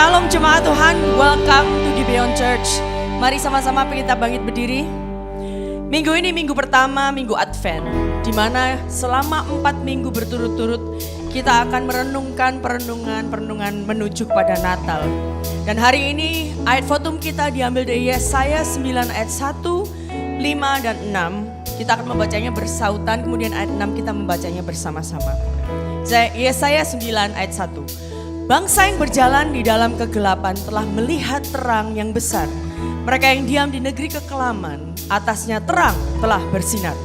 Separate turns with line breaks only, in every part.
Shalom jemaat Tuhan, welcome to the Beyond Church. Mari sama-sama kita bangkit berdiri. Minggu ini minggu pertama, minggu Advent, di mana selama 4 minggu berturut-turut kita akan merenungkan perenungan menuju pada Natal. Dan hari ini ayat fotum kita diambil dari Yesaya 9 ayat 1, 5 dan 6. Kita akan membacanya bersautan, kemudian ayat 6 kita membacanya bersama-sama. Yesaya 9 ayat 1. Bangsa yang berjalan di dalam kegelapan telah melihat terang yang besar. Mereka yang diam di negeri kekelaman, atasnya terang telah bersinar.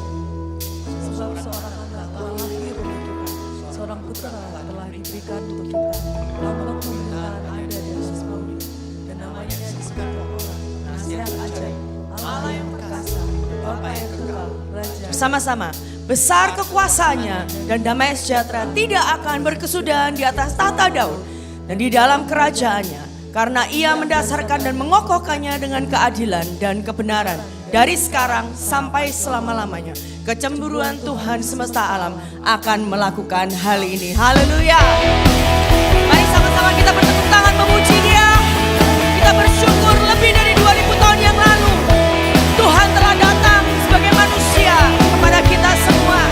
Seorang anak telah lahir untuk kita, seorang putra telah diberikan untuk kita. Lambang pemerintahan ada di atas bumi, dan namanya disebut Allah, Nasihat Ajaib, Allah yang perkasa, Bapa yang kekal, Raja.
Bersama-sama, besar kekuasaannya dan damai sejahtera tidak akan berkesudahan di atas tahta Daud dan di dalam kerajaannya, karena ia mendasarkan dan mengokohkannya dengan keadilan dan kebenaran dari sekarang sampai selama-lamanya. Kecemburuan Tuhan semesta alam akan melakukan hal ini. Haleluya. Mari sama-sama kita bertepuk tangan memuji Dia. Kita bersyukur lebih dari 2000 tahun yang lalu Tuhan telah datang sebagai manusia kepada kita semua.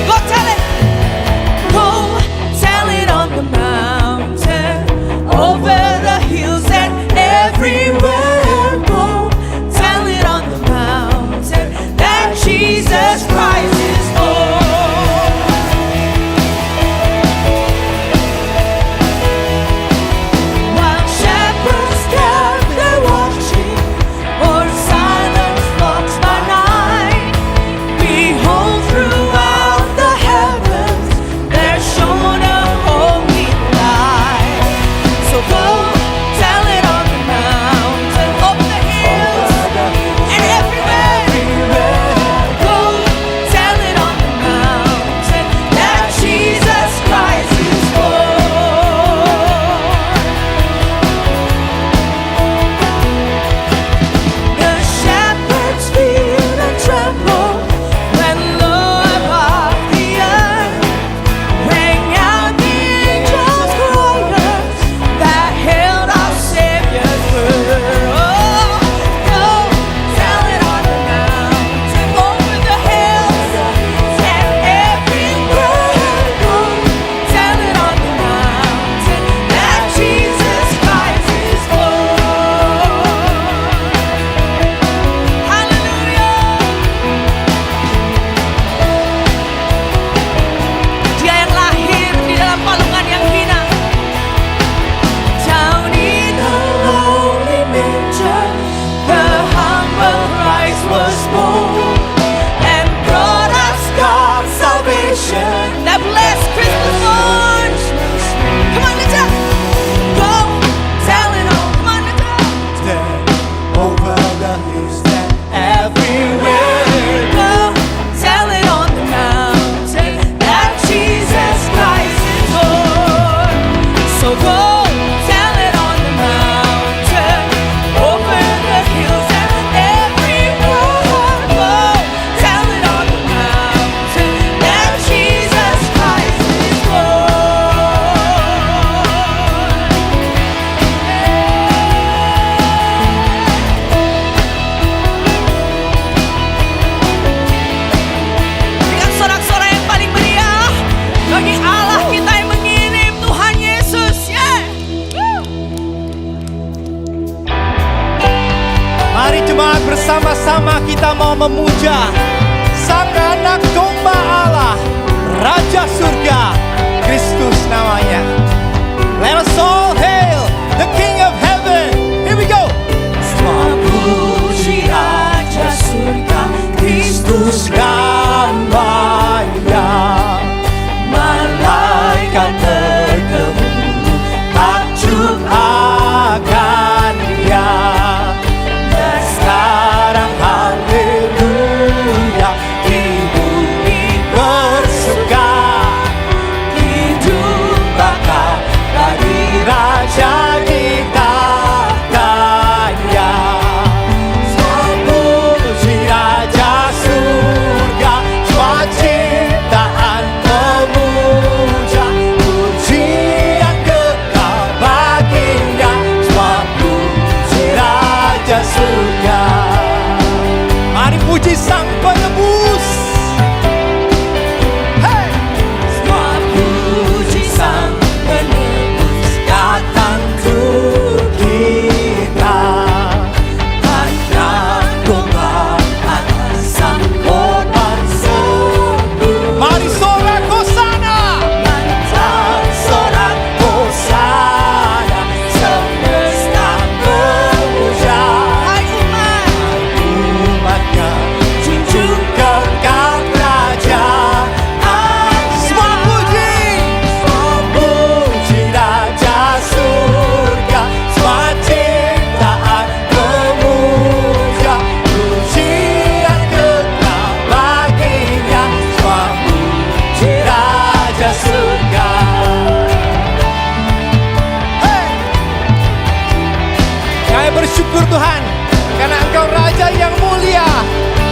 Go tell it. Go tell it on the mountain, over the hills and everywhere. Go tell it on the mountain that Jesus Christ is Lord. While shepherds gather watching, or silence walks by night, behold throughout the heavens there shone a holy light. So go tell it on the mountain, over the hills and everywhere. Go tell it on the mountain that Jesus Christ is Lord. The shepherds fear and tremble when low above the earth rang out the angels' chorus that hailed our Savior's birth. Oh, go tell it on the mountain, over the hills and everywhere. Go tell it on the mountain that Jesus Christ is Lord. Hallelujah. Dia yang lahir di dalam palungan yang hina. Down in a lonely manger, the humble Christ was born and brought us God's salvation. That blessed Christmas morn. Come on, let's go. Go tell it all. Come on, let's go.
Over the hills and
Everywhere. Go tell it on the mountain that Jesus Christ is Lord. So go tell it on the mountain, over the hills and everywhere. Go tell it on the mountain that Jesus Christ is Lord. Dengan sorak-sorai yang paling meriah bagi Allah kita yang mengirim Tuhan Yesus. Yeah. Woo.
mari jemaat bersama-sama kita mau memuja Sang Anak Domba Allah, Raja Surga, Kristus namanya. Let us all hail the King of Heaven. Here we go.
Semua puji Raja Surga, Kristus
namanya.
malaikat
Bergemuruh takjub akan Dia. Dan sekarang haleluya, di bumi bersuka, hidup bakal Saya bersyukur Tuhan, karena Engkau Raja yang mulia,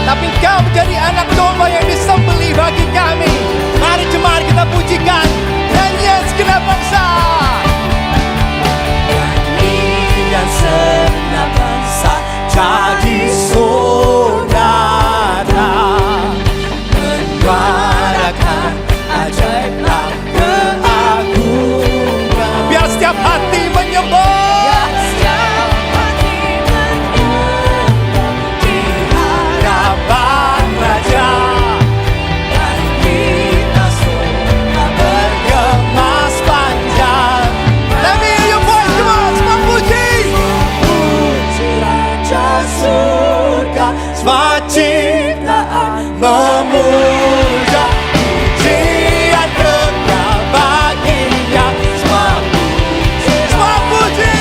tapi Engkau menjadi anak domba yang disembelih bagi kami. Mari jemaat kita pujikan nyanyian segenap bangsa. Nyanyian segenap bangsa jadi saudara, menyuarakan ajaiblah keagungan. Biar setiap hati menyembah. Ciptaan memuja, pujian kekal baginya. Semua puji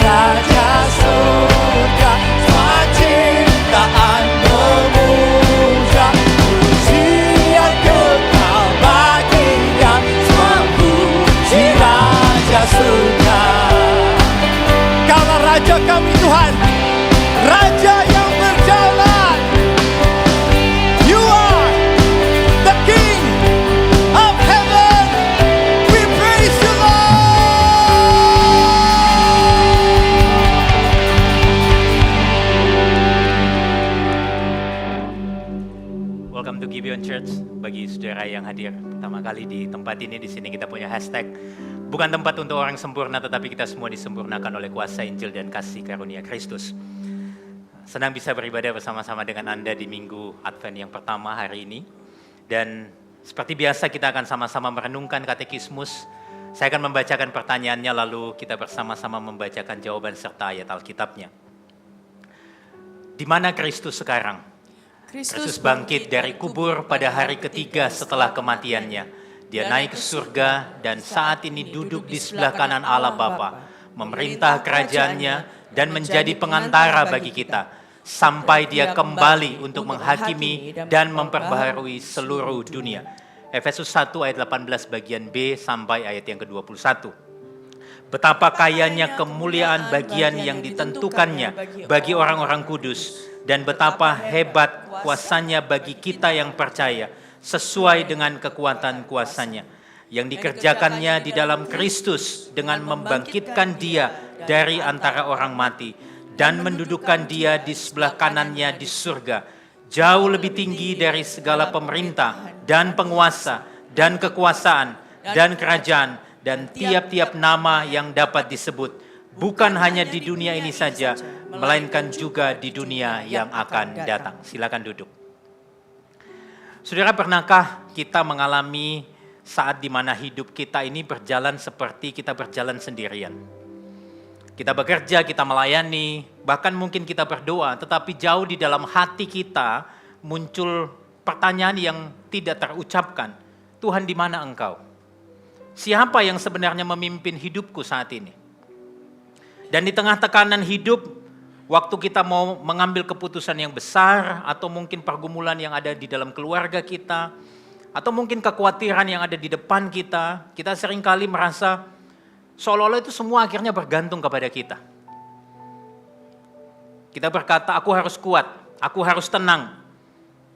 Raja surga. Semua ciptaan memuja, pujian kekal baginya. Semua puji Raja surga. Kaulah Raja kami Tuhan, Raja yang berjalan. You are the King of heaven. We praise you, Lord.
Welcome to Gibeon Church. Bagi saudara yang hadir pertama kali di tempat ini, di sini kita punya hashtag bukan tempat untuk orang sempurna, tetapi kita semua disempurnakan oleh kuasa Injil dan kasih karunia Kristus. Senang bisa beribadah bersama-sama dengan Anda di Minggu Advent yang pertama hari ini. Dan seperti biasa kita akan sama-sama merenungkan katekismus. Saya akan membacakan pertanyaannya, lalu kita bersama-sama membacakan jawaban serta ayat Alkitabnya. Di mana Kristus sekarang? Kristus bangkit dari kubur pada hari ketiga setelah kematiannya. Dia naik ke surga dan saat ini duduk di sebelah kanan Allah Bapa, memerintah kerajaannya dan menjadi pengantara bagi kita, sampai dia kembali untuk menghakimi dan memperbaharui seluruh dunia. Efesus 1 ayat 18 bagian B sampai ayat yang ke-21. Betapa kayanya kemuliaan bagian yang ditentukannya bagi orang-orang kudus, dan betapa hebat kuasanya bagi kita yang percaya, sesuai dengan kekuatan kuasanya, yang dikerjakannya di dalam Kristus dengan membangkitkan dia dari antara orang mati, dan mendudukkan dia di sebelah kanannya di surga, jauh lebih tinggi dari segala pemerintah dan penguasa dan kekuasaan dan kerajaan dan tiap-tiap nama yang dapat disebut, bukan hanya di dunia ini saja, melainkan juga di dunia yang akan datang. Silakan duduk. Saudara, pernahkah kita mengalami saat di mana hidup kita ini berjalan seperti kita berjalan sendirian? Kita bekerja, kita melayani, bahkan mungkin kita berdoa, tetapi jauh di dalam hati kita muncul pertanyaan yang tidak terucapkan. Tuhan, di mana Engkau? Siapa yang sebenarnya memimpin hidupku saat ini? Dan di tengah tekanan hidup, waktu kita mau mengambil keputusan yang besar, atau mungkin pergumulan yang ada di dalam keluarga kita, atau mungkin kekhawatiran yang ada di depan kita, kita seringkali merasa seolah-olah itu semua akhirnya bergantung kepada kita. Kita berkata, aku harus kuat, aku harus tenang,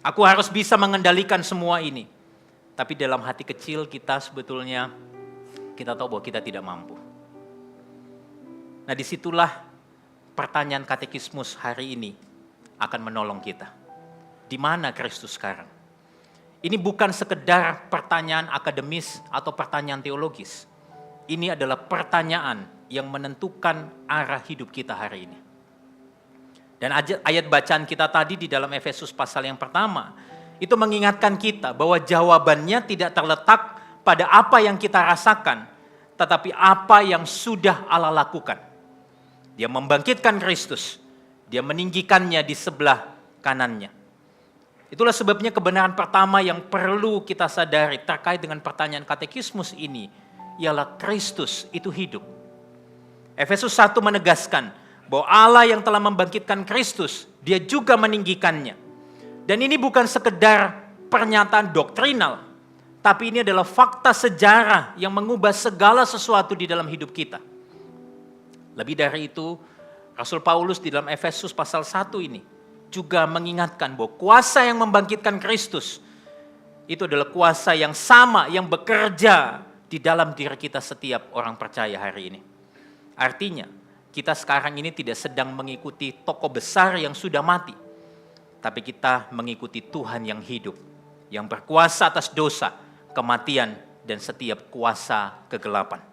aku harus bisa mengendalikan semua ini. Tapi dalam hati kecil kita sebetulnya, kita tahu bahwa kita tidak mampu. Nah, disitulah pertanyaan katekismus hari ini akan menolong kita. Di mana Kristus sekarang? Ini bukan sekedar pertanyaan akademis atau pertanyaan teologis. Ini adalah pertanyaan yang menentukan arah hidup kita hari ini. Dan ayat bacaan kita tadi di dalam Efesus pasal yang pertama, itu mengingatkan kita bahwa jawabannya tidak terletak pada apa yang kita rasakan, tetapi apa yang sudah Allah lakukan. Dia membangkitkan Kristus, dia meninggikannya di sebelah kanannya. Itulah sebabnya kebenaran pertama yang perlu kita sadari terkait dengan pertanyaan katekismus ini, ialah Kristus itu hidup. Efesus 1 menegaskan bahwa Allah yang telah membangkitkan Kristus, dia juga meninggikannya. Dan ini bukan sekedar pernyataan doktrinal, tapi ini adalah fakta sejarah yang mengubah segala sesuatu di dalam hidup kita. Lebih dari itu, Rasul Paulus di dalam Efesus pasal 1 ini juga mengingatkan bahwa kuasa yang membangkitkan Kristus itu adalah kuasa yang sama yang bekerja di dalam diri kita setiap orang percaya hari ini. Artinya, kita sekarang ini tidak sedang mengikuti tokoh besar yang sudah mati, tapi kita mengikuti Tuhan yang hidup, yang berkuasa atas dosa, kematian, dan setiap kuasa kegelapan.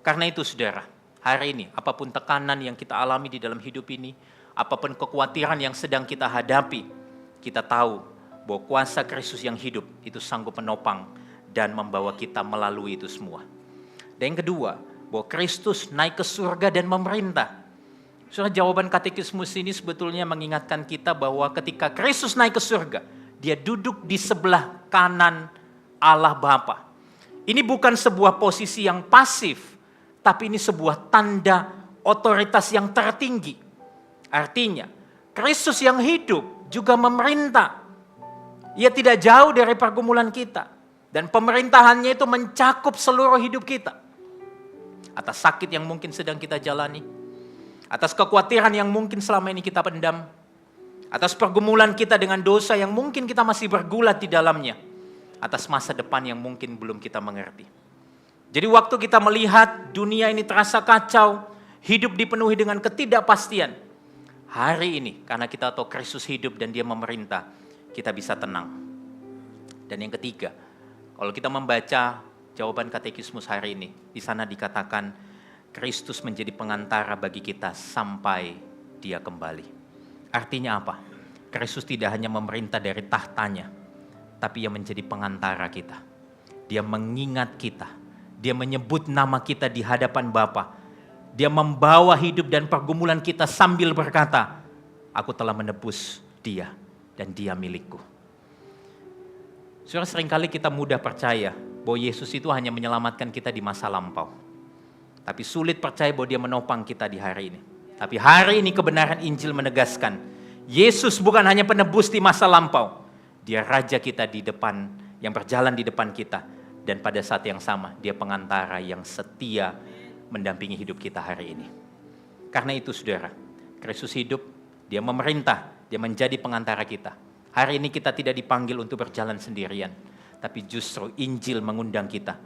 Karena itu saudara, hari ini apapun tekanan yang kita alami di dalam hidup ini, apapun kekhawatiran yang sedang kita hadapi, kita tahu bahwa kuasa Kristus yang hidup itu sanggup menopang dan membawa kita melalui itu semua. Dan yang kedua, bahwa Kristus naik ke surga dan memerintah. Saudara, jawaban katekismus ini sebetulnya mengingatkan kita bahwa ketika Kristus naik ke surga, dia duduk di sebelah kanan Allah Bapa. Ini bukan sebuah posisi yang pasif, tapi ini sebuah tanda otoritas yang tertinggi. Artinya, Kristus yang hidup juga memerintah. Ia tidak jauh dari pergumulan kita. Dan pemerintahannya itu mencakup seluruh hidup kita. Atas sakit yang mungkin sedang kita jalani. Atas kekhawatiran yang mungkin selama ini kita pendam. Atas pergumulan kita dengan dosa yang mungkin kita masih bergulat di dalamnya. Atas masa depan yang mungkin belum kita mengerti. Jadi waktu kita melihat dunia ini terasa kacau, hidup dipenuhi dengan ketidakpastian. Hari ini, karena kita tahu Kristus hidup dan dia memerintah, kita bisa tenang. Dan yang ketiga, kalau kita membaca jawaban katekismus hari ini, di sana dikatakan Kristus menjadi pengantara bagi kita sampai dia kembali. Artinya apa? Kristus tidak hanya memerintah dari tahtanya, tapi ia menjadi pengantara kita. Dia mengingat kita, dia menyebut nama kita di hadapan Bapa. Dia membawa hidup dan pergumulan kita sambil berkata, aku telah menebus dia dan dia milikku. Saudara, seringkali kita mudah percaya bahwa Yesus itu hanya menyelamatkan kita di masa lampau. Tapi sulit percaya bahwa dia menopang kita di hari ini. Tapi hari ini kebenaran Injil menegaskan, Yesus bukan hanya penebus di masa lampau. Dia raja kita di depan, yang berjalan di depan kita. Dan pada saat yang sama, dia pengantara yang setia mendampingi hidup kita hari ini. Karena itu saudara, Kristus hidup, dia memerintah, dia menjadi pengantara kita. Hari ini kita tidak dipanggil untuk berjalan sendirian, tapi justru Injil mengundang kita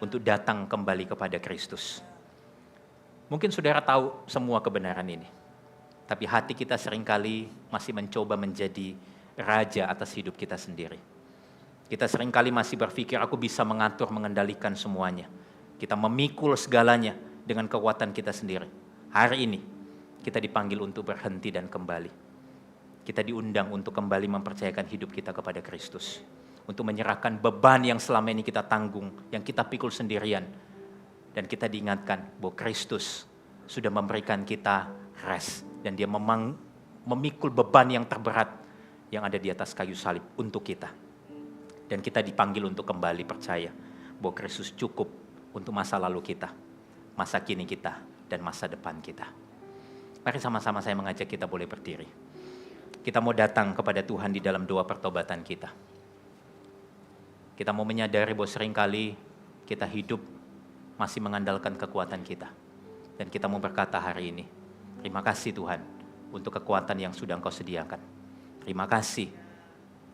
untuk datang kembali kepada Kristus. Mungkin saudara tahu semua kebenaran ini, tapi hati kita seringkali masih mencoba menjadi raja atas hidup kita sendiri. Kita seringkali masih berpikir aku bisa mengatur, mengendalikan semuanya. Kita memikul segalanya dengan kekuatan kita sendiri. Hari ini kita dipanggil untuk berhenti dan kembali. Kita diundang untuk kembali mempercayakan hidup kita kepada Kristus. Untuk menyerahkan beban yang selama ini kita tanggung, yang kita pikul sendirian. Dan kita diingatkan bahwa Kristus sudah memberikan kita rest. Dan dia memikul beban yang terberat yang ada di atas kayu salib untuk kita. Dan kita dipanggil untuk kembali percaya bahwa Kristus cukup untuk masa lalu kita, masa kini kita, dan masa depan kita. Mari sama-sama saya mengajak kita boleh berdiri. Kita mau datang kepada Tuhan di dalam doa pertobatan kita. Kita mau menyadari bahwa seringkali kita hidup masih mengandalkan kekuatan kita. Dan kita mau berkata hari ini, terima kasih Tuhan untuk kekuatan yang sudah Engkau sediakan. Terima kasih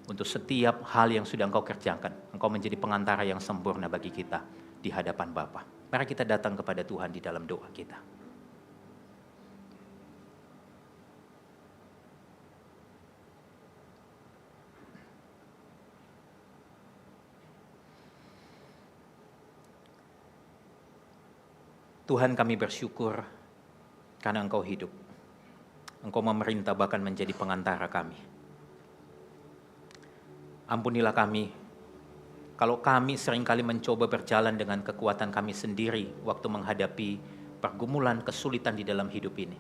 untuk setiap hal yang sudah Engkau kerjakan. Engkau menjadi pengantara yang sempurna bagi kita di hadapan Bapa. Mari kita datang kepada Tuhan di dalam doa kita. Tuhan, kami bersyukur karena Engkau hidup. Engkau memerintah bahkan menjadi pengantara kami. Ampunilah kami kalau kami seringkali mencoba berjalan dengan kekuatan kami sendiri waktu menghadapi pergumulan, kesulitan di dalam hidup ini.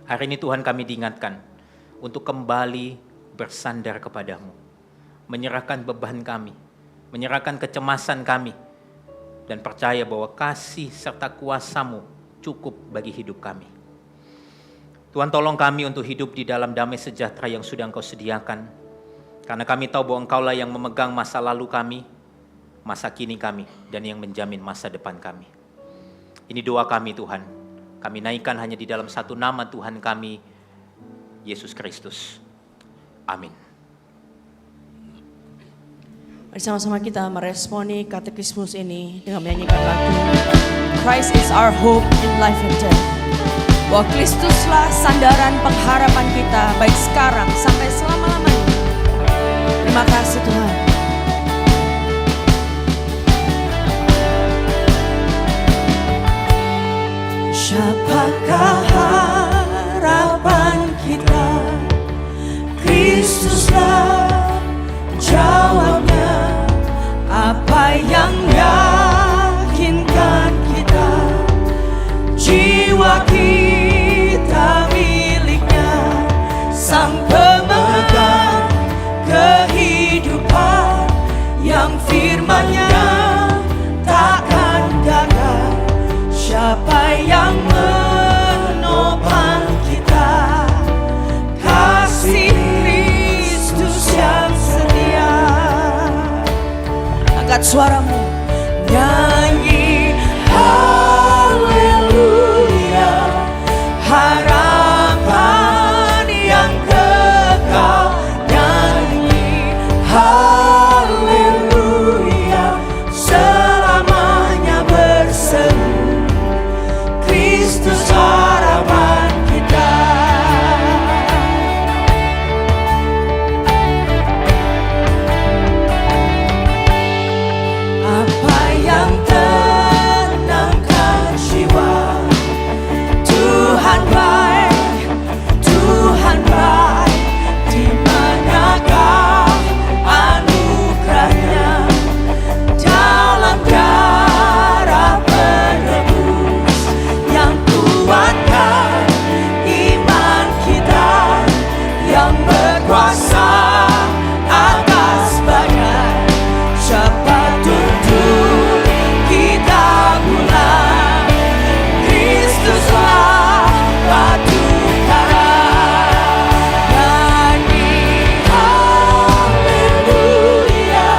Hari ini Tuhan, kami diingatkan untuk kembali bersandar kepadamu, menyerahkan beban kami, menyerahkan kecemasan kami, dan percaya bahwa kasih serta kuasa-Mu cukup bagi hidup kami. Tuhan, tolong kami untuk hidup di dalam damai sejahtera yang sudah Engkau sediakan. Karena kami tahu bahwa Engkau-lah yang memegang masa lalu kami, masa kini kami, dan yang menjamin masa depan kami. Ini doa kami Tuhan, Kami naikkan hanya di dalam satu nama Tuhan kami, Yesus Kristus. Amin.
Mari sama-sama kita meresponi katekismus ini dengan menyanyikan lagu Christ is our hope in life and death. Bahwa Kristuslah sandaran pengharapan kita baik sekarang sampai selama-lamanya. Terima kasih Tuhan. Siapakah harapan kita? Kristuslah jawabnya. Apa yang yakinkan kita? Jiwa kita miliknya, Sang Pemegang kehidupan yang firman-Nya takkan gagal. Siapa yang menopang kita? Kasih Kristus yang setia. Angkat suaramu, nyanyi haleluya, harapan yang kekal. Nyanyi haleluya, selamanya berseru. Kristus harapan kita. Apa yang tenangkan jiwa? Tuhan baik, Tuhan baik. Di manakah anugerahnya? Dalam darah penebus yang kuatkan iman kita, yang berkuasa atas badai. Cepat tuntun kita pulang, Kristuslah batu karang. Nyanyi haleluya,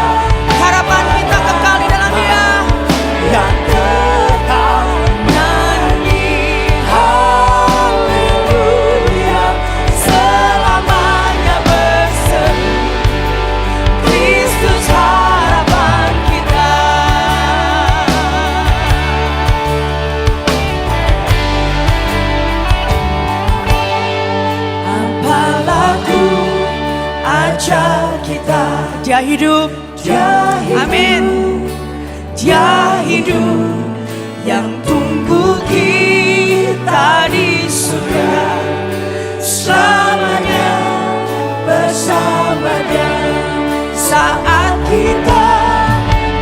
harapan kita kekal di dalam Dia yang kekal. Nyanyi haleluya, selamanya berseru. Kristus harapan kita. Apa lagu ajar kita? Dia hidup, Dia hidup. Amin. Dia hidup yang tunggu kita di surga, selamanya bersama Dia. Saat kita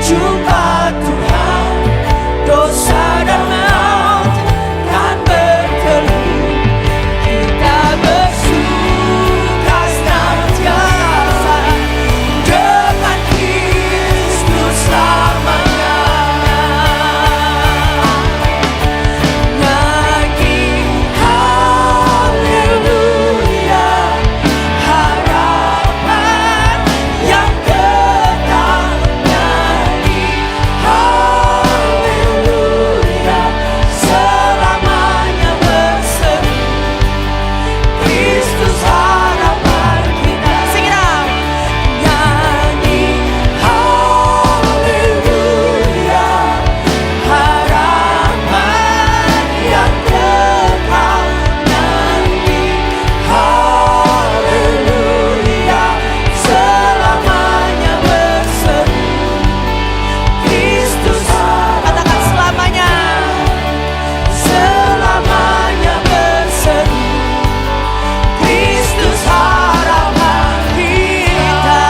jumpa Tuhan, dosa dan maut kan bertelut. Kita bersuka senantiasa dengan Kristus selamanya. Nyanyi haleluya, harapan yang kekal. Nyanyi haleluya, selamanya berseru. Kristus harapan kita. Sing it out. Nyanyi haleluya, harapan yang kekal. Nyanyi haleluya, selamanya berseru. Kristus katakan selamanya, selamanya berseru. Kristus harapan kita.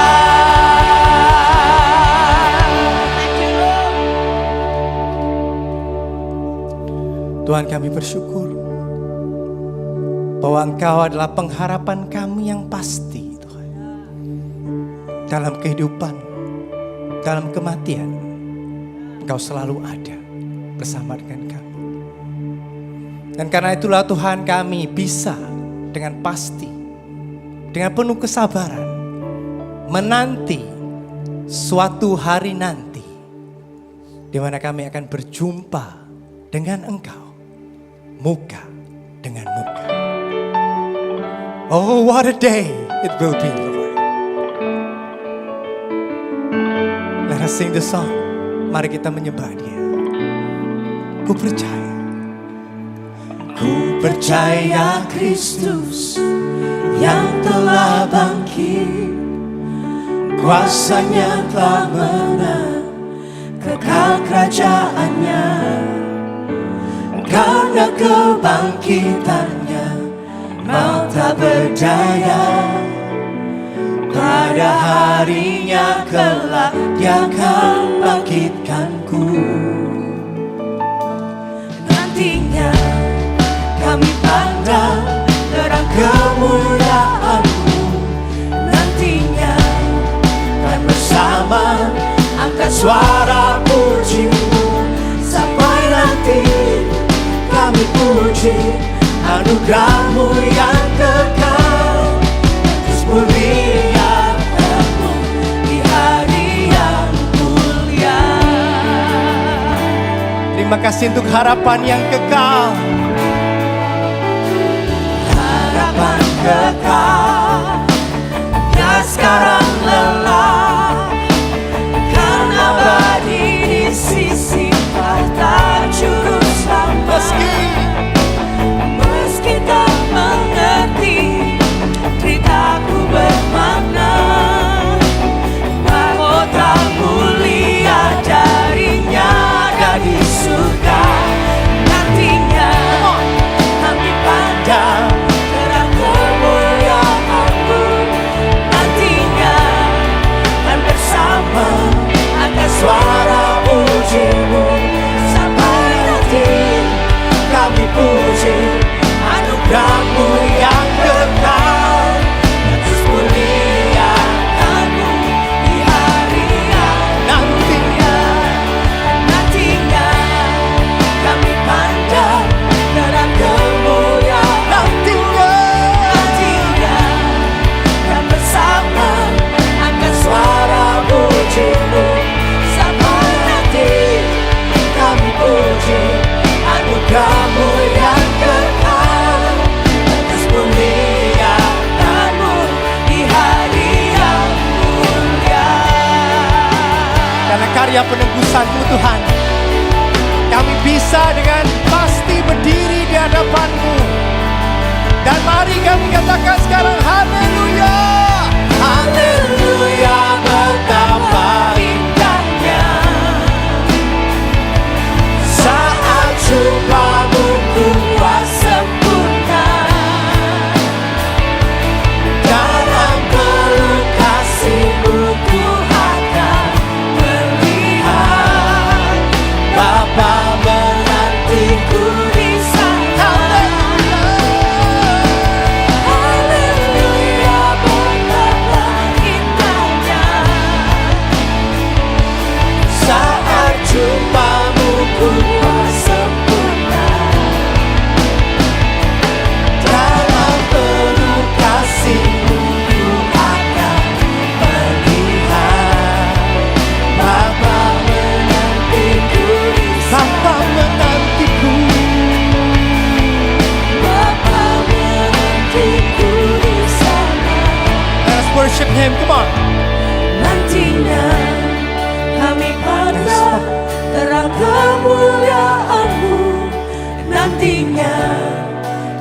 Tuhan, kami bersyukur bahwa Engkau adalah pengharapan kami yang pasti, Tuhan. Dalam kehidupan, dalam kematian, Engkau selalu ada bersama dengan kami. Dan karena itulah Tuhan, kami bisa dengan pasti, dengan penuh kesabaran, menanti suatu hari nanti di mana kami akan berjumpa dengan Engkau muka dengan muka. Oh, what a day it will be, Lord. Let us sing the song. Mari kita menyembah Dia. Ku percaya Kristus yang telah bangkit, kuasanya telah menang, kekal kerajaannya. Karena kebangkitannya, maut tak berdaya. Pada harinya kelak Dia akan bangkitkanku. Nantinya kami pandang terang kemuliaan-Mu. Nantinya kan bersama angkat suara puji-Mu. Sampai nanti kami puji anugerah-Mu yang kekal. Terus muliakan-Mu di hari yang mulia. Terima kasih untuk harapan yang kekal. Harapan kekal yang sekarang lelah, karena abadi di sisi tahta juru selamat. Meski tak mengerti ceritaku bermakna, mahkota mulia darinya ada di surga. Nantinya kami pandang terang kemuliaan-Mu. Nantinya kan bersama angkat suara puji-Mu. Sampai nanti kami puji anugerah-Mu yang kekal. Terus muliakan-Mu di hari yang nantinya. Nantinya kami pandang terang kemuliaan. Nantinya kan bersama angkat suara puji-Mu. Sampai nanti kami puji anugerah-Mu yang kekal. Terus muliakan-Mu di hari yang mulia. Karena karya penebusan-Mu Tuhan, kami bisa dengan pasti berdiri di hadapan-Mu. Dan mari kami katakan sekarang haleluya. Haleluya, betapa indahnya saat jumpa-Mu kuat sempurna. Dalam peluk kasih-Mu ku akan melihat Bapa menantiku di sana. Haleluya, betapa indahnya saat jumpa-Mu kuat sempurna. Dalam peluk kasih-Mu ku akan melihat Bapa menantiku di sana. Bapa menantiku. Bapa menantiku di sana. Let's worship Him, come on. Nantinya kami pandang terang kemuliaan-Mu. Nantinya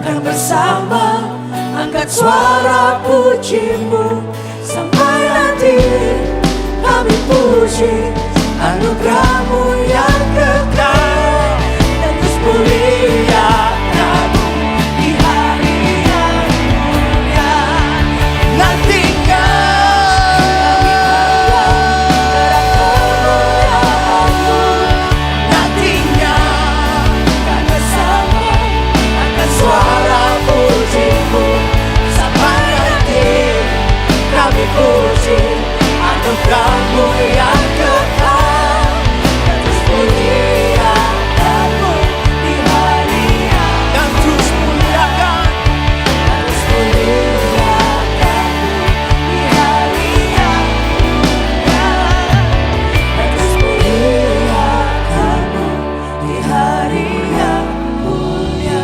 kan bersama angkat suara puji-Mu. Sampai nanti kami puji anugerah-Mu yang kekal. Dan terus muliakan-Mu di hari yang mulia. Nantinya nantinya kan bersama angkat suara puji-Mu. Sampai nanti kami puji anugerah-Mu yang kekal. Terus muliakan-Mu di hari yang dan terus muliakan. Terus muliakan-Mu di hari yang mulia. Terus muliakan-Mu di hari yang mulia.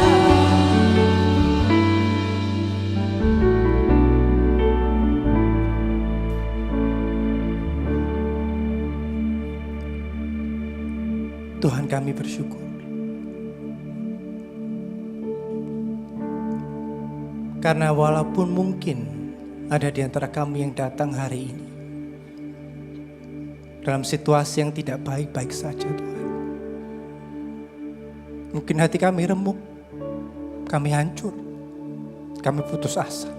Dan kami bersyukur. Karena walaupun mungkin ada di antara kami yang datang hari ini dalam situasi yang tidak baik-baik saja Tuhan. Mungkin hati kami remuk, kami hancur, kami putus asa.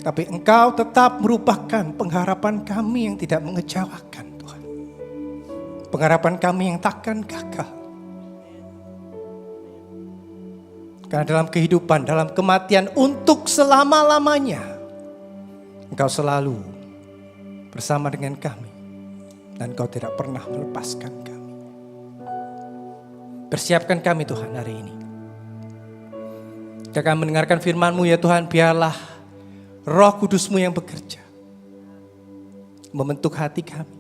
Tapi Engkau tetap merupakan pengharapan kami yang tidak mengecewakan Tuhan. Pengharapan kami yang takkan gagal. Karena dalam kehidupan, dalam kematian untuk selama-lamanya, Engkau selalu bersama dengan kami. Dan Engkau tidak pernah melepaskan kami. Persiapkan kami Tuhan hari ini. Jika kami mendengarkan firman-Mu ya Tuhan, biarlah Roh Kudus-Mu yang bekerja. Membentuk hati kami.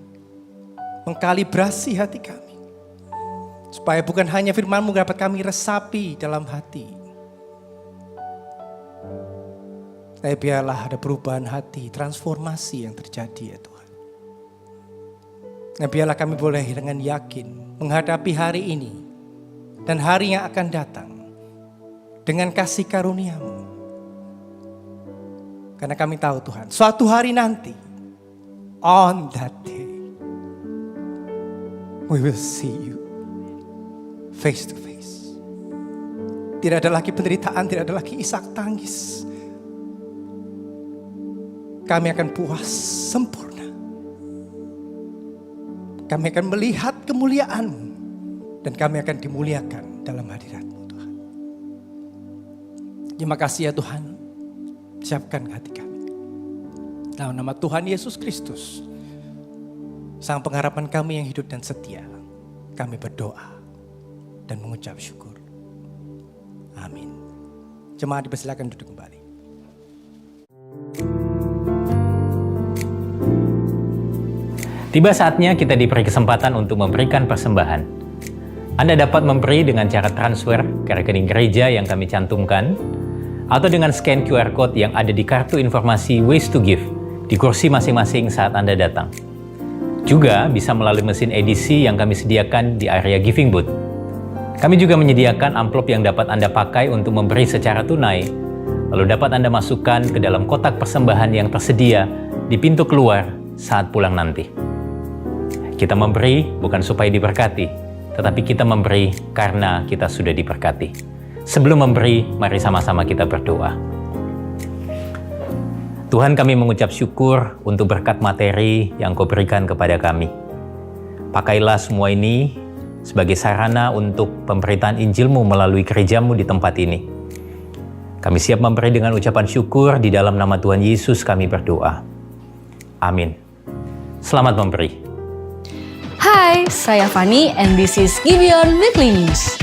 Mengkalibrasi hati kami. Supaya bukan hanya firman-Mu dapat kami resapi dalam hati. Tapi biarlah ada perubahan hati, transformasi yang terjadi ya Tuhan. Dan biarlah kami boleh dengan yakin menghadapi hari ini dan hari yang akan datang dengan kasih karunia-Mu. Karena kami tahu Tuhan, suatu hari nanti, on that day, we will see you face to face. Tidak ada lagi penderitaan, tidak ada lagi isak tangis. Kami akan puas sempurna. Kami akan melihat kemuliaan-Mu. Dan kami akan dimuliakan dalam hadirat-Mu Tuhan. Terima kasih ya Tuhan. Siapkan hati kami. Dalam nama Tuhan Yesus Kristus, Sang pengharapan kami yang hidup dan setia, kami berdoa dan mengucap syukur. Amin. Jemaat dipersilakan duduk kembali.
Tiba saatnya kita diberi kesempatan untuk memberikan persembahan. Anda dapat memberi dengan cara transfer ke rekening gereja yang kami cantumkan, atau dengan scan QR Code yang ada di kartu informasi Ways to Give di kursi masing-masing saat Anda datang. Juga bisa melalui mesin edisi yang kami sediakan di area giving booth. Kami juga menyediakan amplop yang dapat Anda pakai untuk memberi secara tunai, lalu dapat Anda masukkan ke dalam kotak persembahan yang tersedia di pintu keluar saat pulang nanti. Kita memberi bukan supaya diberkati, tetapi kita memberi karena kita sudah diberkati. Sebelum memberi, mari sama-sama kita berdoa. Tuhan, kami mengucap syukur untuk berkat materi yang Kau berikan kepada kami. Pakailah semua ini sebagai sarana untuk pemberitaan Injil-Mu melalui gereja-Mu di tempat ini. Kami siap memberi dengan ucapan syukur di dalam nama Tuhan Yesus kami berdoa. Amin. Selamat memberi.
Hai, saya Fani and this is Gibeon Weekly News.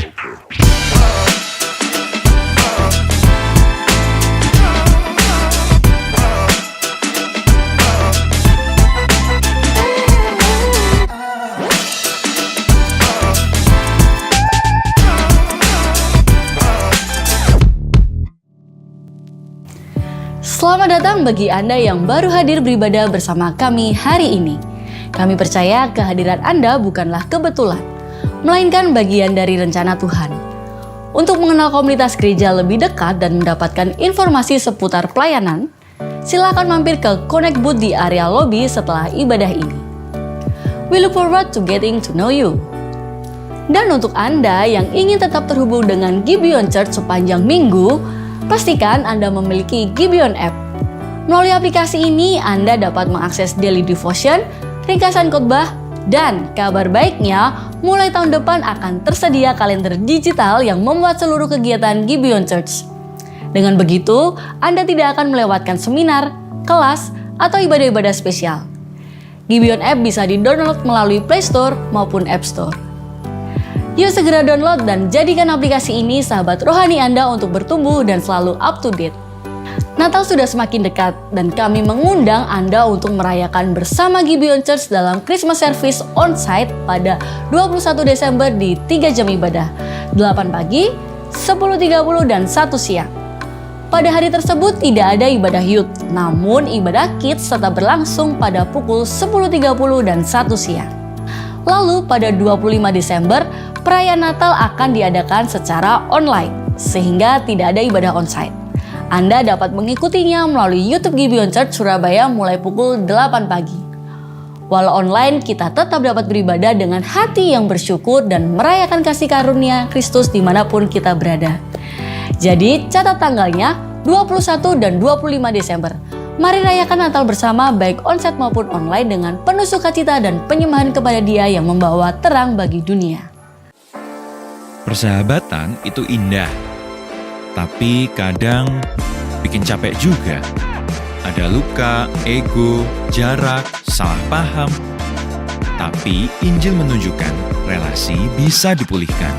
Selamat datang bagi Anda yang baru hadir beribadah bersama kami hari ini. Kami percaya kehadiran Anda bukanlah kebetulan, melainkan bagian dari rencana Tuhan. Untuk mengenal komunitas gereja lebih dekat dan mendapatkan informasi seputar pelayanan, silakan mampir ke Connect Booth di area lobi setelah ibadah ini. We look forward to getting to know you. Dan untuk Anda yang ingin tetap terhubung dengan Gibeon Church sepanjang minggu, pastikan Anda memiliki Gibeon App. Melalui aplikasi ini, Anda dapat mengakses daily devotion, ringkasan khotbah, dan kabar baiknya, mulai tahun depan akan tersedia kalender digital yang memuat seluruh kegiatan Gibeon Church. Dengan begitu, Anda tidak akan melewatkan seminar, kelas, atau ibadah-ibadah spesial. Gibeon App bisa di-download melalui Play Store maupun App Store. Yuk segera download dan jadikan aplikasi ini sahabat rohani Anda untuk bertumbuh dan selalu up to date. Natal sudah semakin dekat dan kami mengundang Anda untuk merayakan bersama Gibeon Church dalam Christmas Service on-site pada 21 Desember di 3 jam ibadah, 8 pagi, 10.30 dan 1 siang. Pada hari tersebut tidak ada ibadah youth, namun ibadah kids tetap berlangsung pada pukul 10.30 dan 1 siang. Lalu pada 25 Desember, perayaan Natal akan diadakan secara online, sehingga tidak ada ibadah onsite. Anda dapat mengikutinya melalui YouTube Gibeon Church Surabaya mulai pukul 8 pagi. Walau online, kita tetap dapat beribadah dengan hati yang bersyukur dan merayakan kasih karunia Kristus dimanapun kita berada. Jadi, catat tanggalnya 21 dan 25 Desember. Mari rayakan Natal bersama baik onsite maupun online dengan penuh sukacita dan penyembahan kepada Dia yang membawa terang bagi dunia.
Persahabatan itu indah, tapi kadang bikin capek juga. Ada luka, ego, jarak, salah paham. Tapi Injil menunjukkan relasi bisa dipulihkan.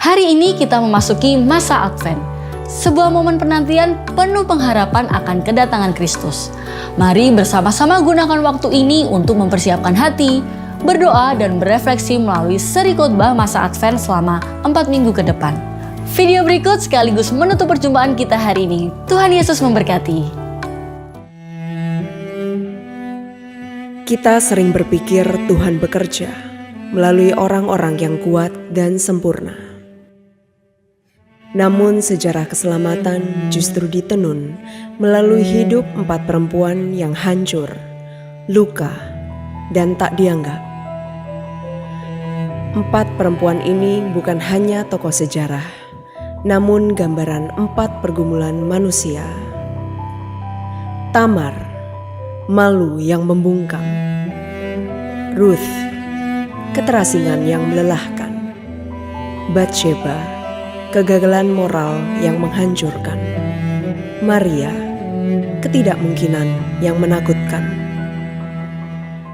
Hari ini kita memasuki masa Advent, sebuah momen penantian penuh pengharapan akan kedatangan Kristus. Mari bersama-sama gunakan waktu ini untuk mempersiapkan hati, berdoa dan berefleksi melalui seri khotbah masa Advent selama 4 minggu ke depan. Video berikut sekaligus menutup perjumpaan kita hari ini. Tuhan Yesus memberkati.
Kita sering berpikir Tuhan bekerja melalui orang-orang yang kuat dan sempurna. Namun sejarah keselamatan justru ditenun melalui hidup 4 perempuan yang hancur, luka, dan tak dianggap. 4 perempuan ini bukan hanya tokoh sejarah, namun gambaran 4 pergumulan manusia. Tamar, malu yang membungkam. Ruth, keterasingan yang melelahkan. Batsheba, kegagalan moral yang menghancurkan. Maria, ketidakmungkinan yang menakutkan.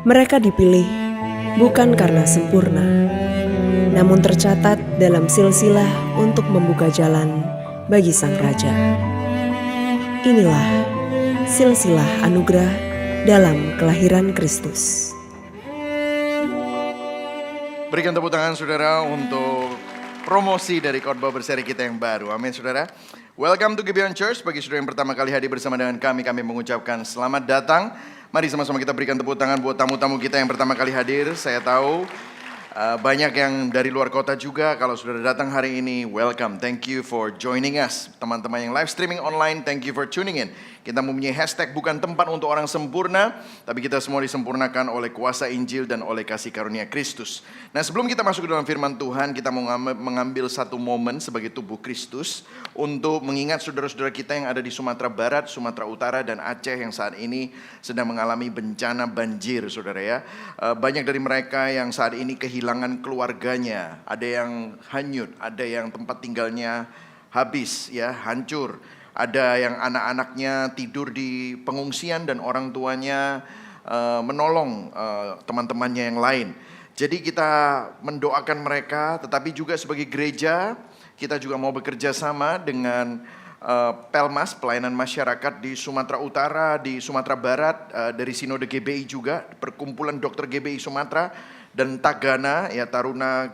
Mereka dipilih bukan karena sempurna, namun tercatat dalam silsilah untuk membuka jalan bagi Sang Raja. Inilah silsilah anugerah dalam kelahiran Kristus.
Berikan tepuk tangan saudara untuk promosi dari khotbah berseri kita yang baru. Amin saudara. Welcome to Gibeon Church. Bagi saudara yang pertama kali hadir bersama dengan kami mengucapkan selamat datang. Mari sama-sama kita berikan tepuk tangan buat tamu-tamu kita yang pertama kali hadir. Saya tahu banyak yang dari luar kota juga. Kalau sudah datang hari ini, welcome. Thank you for joining us. Teman-teman yang live streaming online, thank you for tuning in. Kita mempunyai hashtag bukan tempat untuk orang sempurna, tapi kita semua disempurnakan oleh kuasa Injil dan oleh kasih karunia Kristus. Nah, sebelum kita masuk ke dalam firman Tuhan, kita mau mengambil satu momen sebagai tubuh Kristus untuk mengingat saudara-saudara kita yang ada di Sumatera Barat, Sumatera Utara, dan Aceh yang saat ini sedang mengalami bencana banjir, saudara ya. Banyak dari mereka yang saat ini kehilangan keluarganya, ada yang hanyut, ada yang tempat tinggalnya habis, ya, hancur. Ada yang anak-anaknya tidur di pengungsian dan orang tuanya menolong teman-temannya yang lain. Jadi kita mendoakan mereka, tetapi juga sebagai gereja kita juga mau bekerja sama dengan Pelmas, pelayanan masyarakat di Sumatera Utara, di Sumatera Barat, dari Sinode GBI juga, perkumpulan dokter GBI Sumatera, dan Tagana, ya Taruna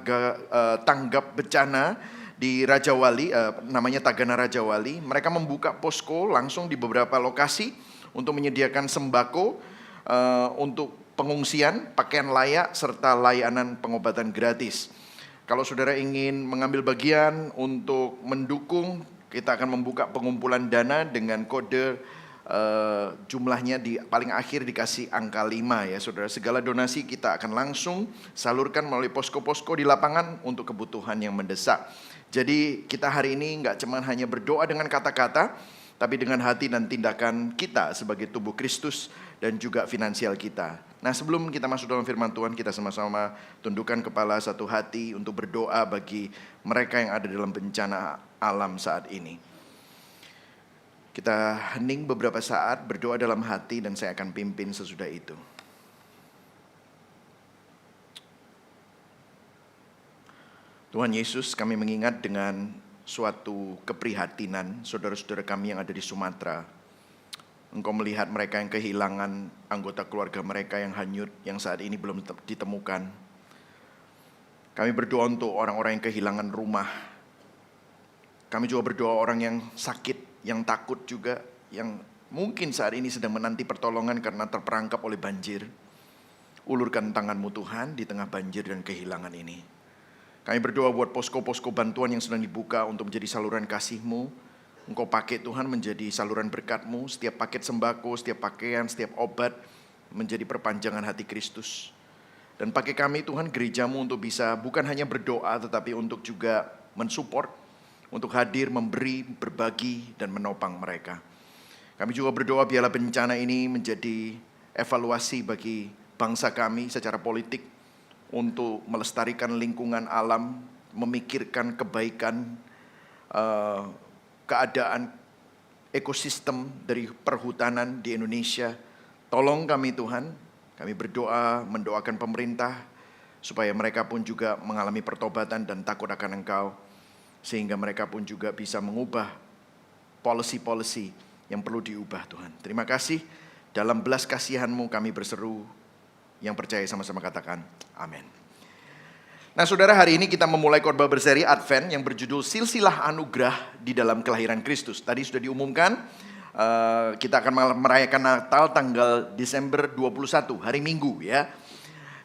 Tanggap Bencana di Raja Wali, namanya Tagana Raja Wali. Mereka membuka posko langsung di beberapa lokasi untuk menyediakan sembako untuk pengungsian, pakaian layak, serta layanan pengobatan gratis. Kalau saudara ingin mengambil bagian untuk mendukung, kita akan membuka pengumpulan dana dengan kode jumlahnya di paling akhir dikasih angka 5 ya saudara. Segala donasi kita akan langsung salurkan melalui posko-posko di lapangan untuk kebutuhan yang mendesak. Jadi kita hari ini nggak cuma hanya berdoa dengan kata-kata, tapi dengan hati dan tindakan kita sebagai tubuh Kristus dan juga finansial kita. Nah, sebelum kita masuk dalam firman Tuhan, kita sama-sama tundukkan kepala satu hati untuk berdoa bagi mereka yang ada dalam bencana alam saat ini. Kita hening beberapa saat, berdoa dalam hati, dan saya akan pimpin sesudah itu. Tuhan Yesus, kami mengingat dengan suatu keprihatinan saudara-saudara kami yang ada di Sumatera. Engkau melihat mereka yang kehilangan anggota keluarga mereka yang hanyut, yang saat ini belum ditemukan. Kami berdoa untuk orang-orang yang kehilangan rumah. Kami juga berdoa orang yang sakit, yang takut juga yang mungkin saat ini sedang menanti pertolongan karena terperangkap oleh banjir. Ulurkan tangan-Mu Tuhan di tengah banjir dan kehilangan ini. Kami berdoa buat posko-posko bantuan yang sedang dibuka untuk menjadi saluran kasih-Mu. Engkau pakai Tuhan menjadi saluran berkat-Mu. Setiap paket sembako, setiap pakaian, setiap obat menjadi perpanjangan hati Kristus. Dan pakai kami Tuhan, gereja-Mu untuk bisa bukan hanya berdoa tetapi untuk juga mensupport, untuk hadir, memberi, berbagi, dan menopang mereka. Kami juga berdoa biarlah bencana ini menjadi evaluasi bagi bangsa kami secara politik untuk melestarikan lingkungan alam, memikirkan kebaikan keadaan ekosistem dari perhutanan di Indonesia. Tolong kami Tuhan. Kami berdoa, mendoakan pemerintah supaya mereka pun juga mengalami pertobatan dan takut akan Engkau. Sehingga mereka pun juga bisa mengubah policy-policy yang perlu diubah Tuhan. Terima kasih. Dalam belas kasihan-Mu kami berseru. Yang percaya sama-sama katakan amin. Nah saudara, hari ini kita memulai khotbah berseri Advent yang berjudul Silsilah Anugerah di dalam Kelahiran Kristus. Tadi sudah diumumkan. Kita akan merayakan Natal tanggal Desember 21, hari Minggu ya.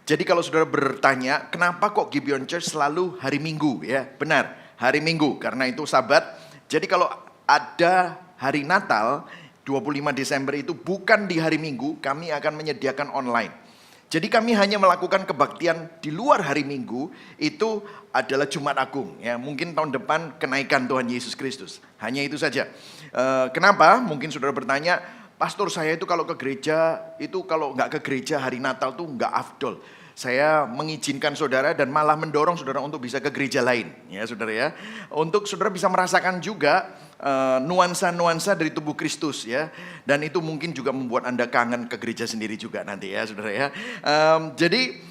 Jadi kalau saudara bertanya, kenapa kok Gibeon Church selalu hari Minggu ya? Benar, hari Minggu karena itu Sabat. Jadi kalau ada hari Natal 25 Desember itu bukan di hari Minggu, kami akan menyediakan online. Jadi kami hanya melakukan kebaktian di luar hari Minggu, itu adalah Jumat Agung. Ya, mungkin tahun depan kenaikan Tuhan Yesus Kristus. Hanya itu saja. Kenapa? Mungkin saudara bertanya, pastor saya itu kalau ke gereja, itu kalau nggak ke gereja hari Natal tuh nggak afdol. Saya mengizinkan saudara dan malah mendorong saudara untuk bisa ke gereja lain. Ya saudara ya. Untuk saudara bisa merasakan juga nuansa-nuansa dari tubuh Kristus ya. Dan itu mungkin juga membuat Anda kangen ke gereja sendiri juga nanti ya saudara ya. Jadi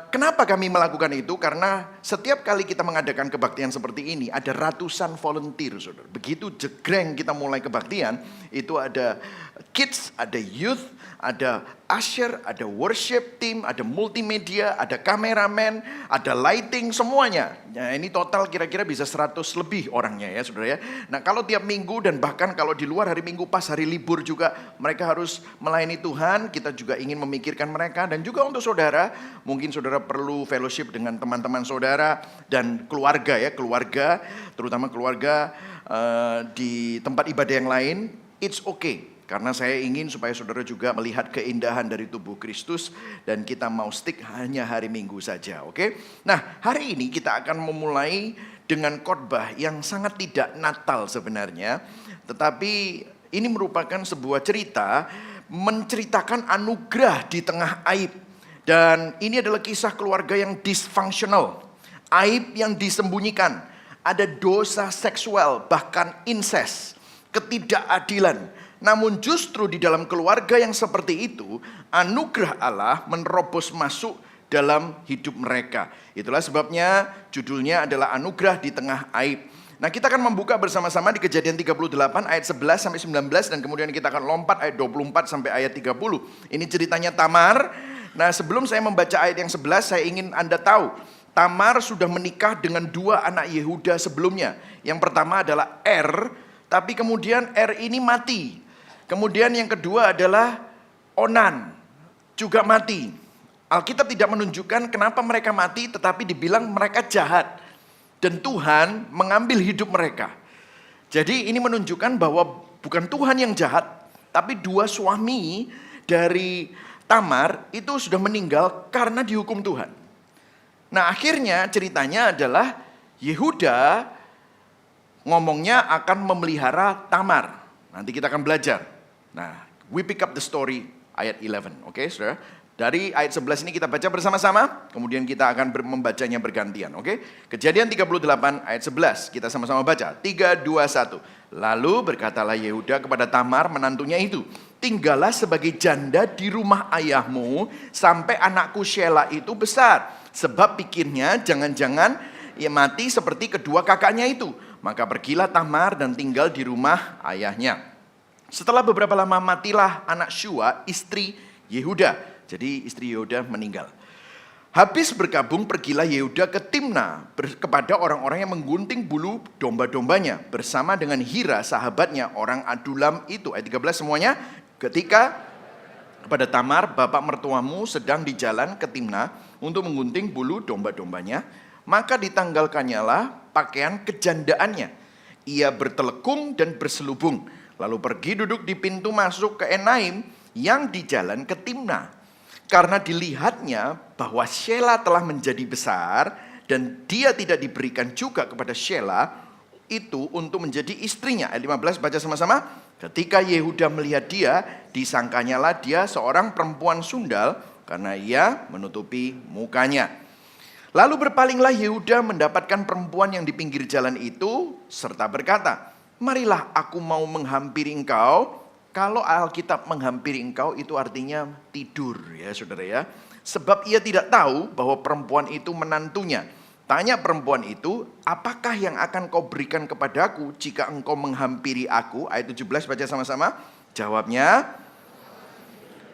kenapa kami melakukan itu? Karena setiap kali kita mengadakan kebaktian seperti ini ada ratusan volunteer saudara. Begitu jegreng kita mulai kebaktian, itu ada kids, ada youth, ada usher, ada worship team, ada multimedia, ada kameramen, ada lighting, semuanya. Nah, ini total kira-kira bisa 100 lebih orangnya ya saudara ya. Nah kalau tiap minggu dan bahkan kalau di luar hari Minggu pas hari libur juga mereka harus melayani Tuhan, kita juga ingin memikirkan mereka. Dan juga untuk saudara, mungkin saudara perlu fellowship dengan teman-teman saudara dan keluarga ya, keluarga, terutama keluarga di tempat ibadah yang lain, it's okay. Karena saya ingin supaya saudara juga melihat keindahan dari tubuh Kristus dan kita mau stick hanya hari Minggu saja, oke? Nah, hari ini kita akan memulai dengan khotbah yang sangat tidak Natal sebenarnya, tetapi ini merupakan sebuah cerita menceritakan anugerah di tengah aib. Dan ini adalah kisah keluarga yang dysfunctional, aib yang disembunyikan, ada dosa seksual, bahkan incest, ketidakadilan. Namun justru di dalam keluarga yang seperti itu, anugerah Allah menerobos masuk dalam hidup mereka. Itulah sebabnya judulnya adalah Anugerah di Tengah Aib. Nah kita akan membuka bersama-sama di Kejadian 38 ayat 11 sampai 19 dan kemudian kita akan lompat ayat 24 sampai ayat 30. Ini ceritanya Tamar. Nah sebelum saya membaca ayat yang 11, saya ingin Anda tahu, Tamar sudah menikah dengan dua anak Yehuda sebelumnya. Yang pertama adalah tapi kemudian ini mati. Kemudian yang kedua adalah Onan, juga mati. Alkitab tidak menunjukkan kenapa mereka mati, tetapi dibilang mereka jahat. Dan Tuhan mengambil hidup mereka. Jadi ini menunjukkan bahwa bukan Tuhan yang jahat, tapi dua suami dari Tamar itu sudah meninggal karena dihukum Tuhan. Nah akhirnya ceritanya adalah Yehuda ngomongnya akan memelihara Tamar. Nanti kita akan belajar. Nah, we pick up the story ayat 11, oke saudara? Dari ayat 11 ini kita baca bersama-sama, kemudian kita akan membacanya bergantian, oke? Kejadian 38 ayat 11, kita sama-sama baca. 3, 2, 1. Lalu berkatalah Yehuda kepada Tamar menantunya itu, tinggallah sebagai janda di rumah ayahmu sampai anakku Shelah itu besar. Sebab pikirnya jangan-jangan ia mati seperti kedua kakaknya itu. Maka pergilah Tamar dan tinggal di rumah ayahnya. Setelah beberapa lama matilah anak Shua, istri Yehuda. Jadi istri Yehuda meninggal. Habis berkabung, pergilah Yehuda ke Timna kepada orang-orang yang menggunting bulu domba-dombanya bersama dengan Hira sahabatnya orang Adulam itu. Ayat 13 semuanya. Ketika kepada Tamar, bapak mertuamu sedang di jalan ke Timna untuk menggunting bulu domba-dombanya, maka ditanggalkannya lah pakaian kejandaannya. Ia bertelekung dan berselubung, lalu pergi duduk di pintu masuk ke Enaim yang di jalan ke Timna. Karena dilihatnya bahwa Shela telah menjadi besar dan dia tidak diberikan juga kepada Shela itu untuk menjadi istrinya. Ayat 15 baca sama-sama. Ketika Yehuda melihat dia, disangkanyalah dia seorang perempuan sundal karena ia menutupi mukanya. Lalu berpalinglah Yehuda mendapatkan perempuan yang di pinggir jalan itu serta berkata, marilah aku mau menghampiri engkau. Kalau Alkitab menghampiri engkau itu artinya tidur ya saudara ya. Sebab ia tidak tahu bahwa perempuan itu menantunya. Tanya perempuan itu, apakah yang akan kau berikan kepadaku jika engkau menghampiri aku? Ayat 17 baca sama-sama. Jawabnya,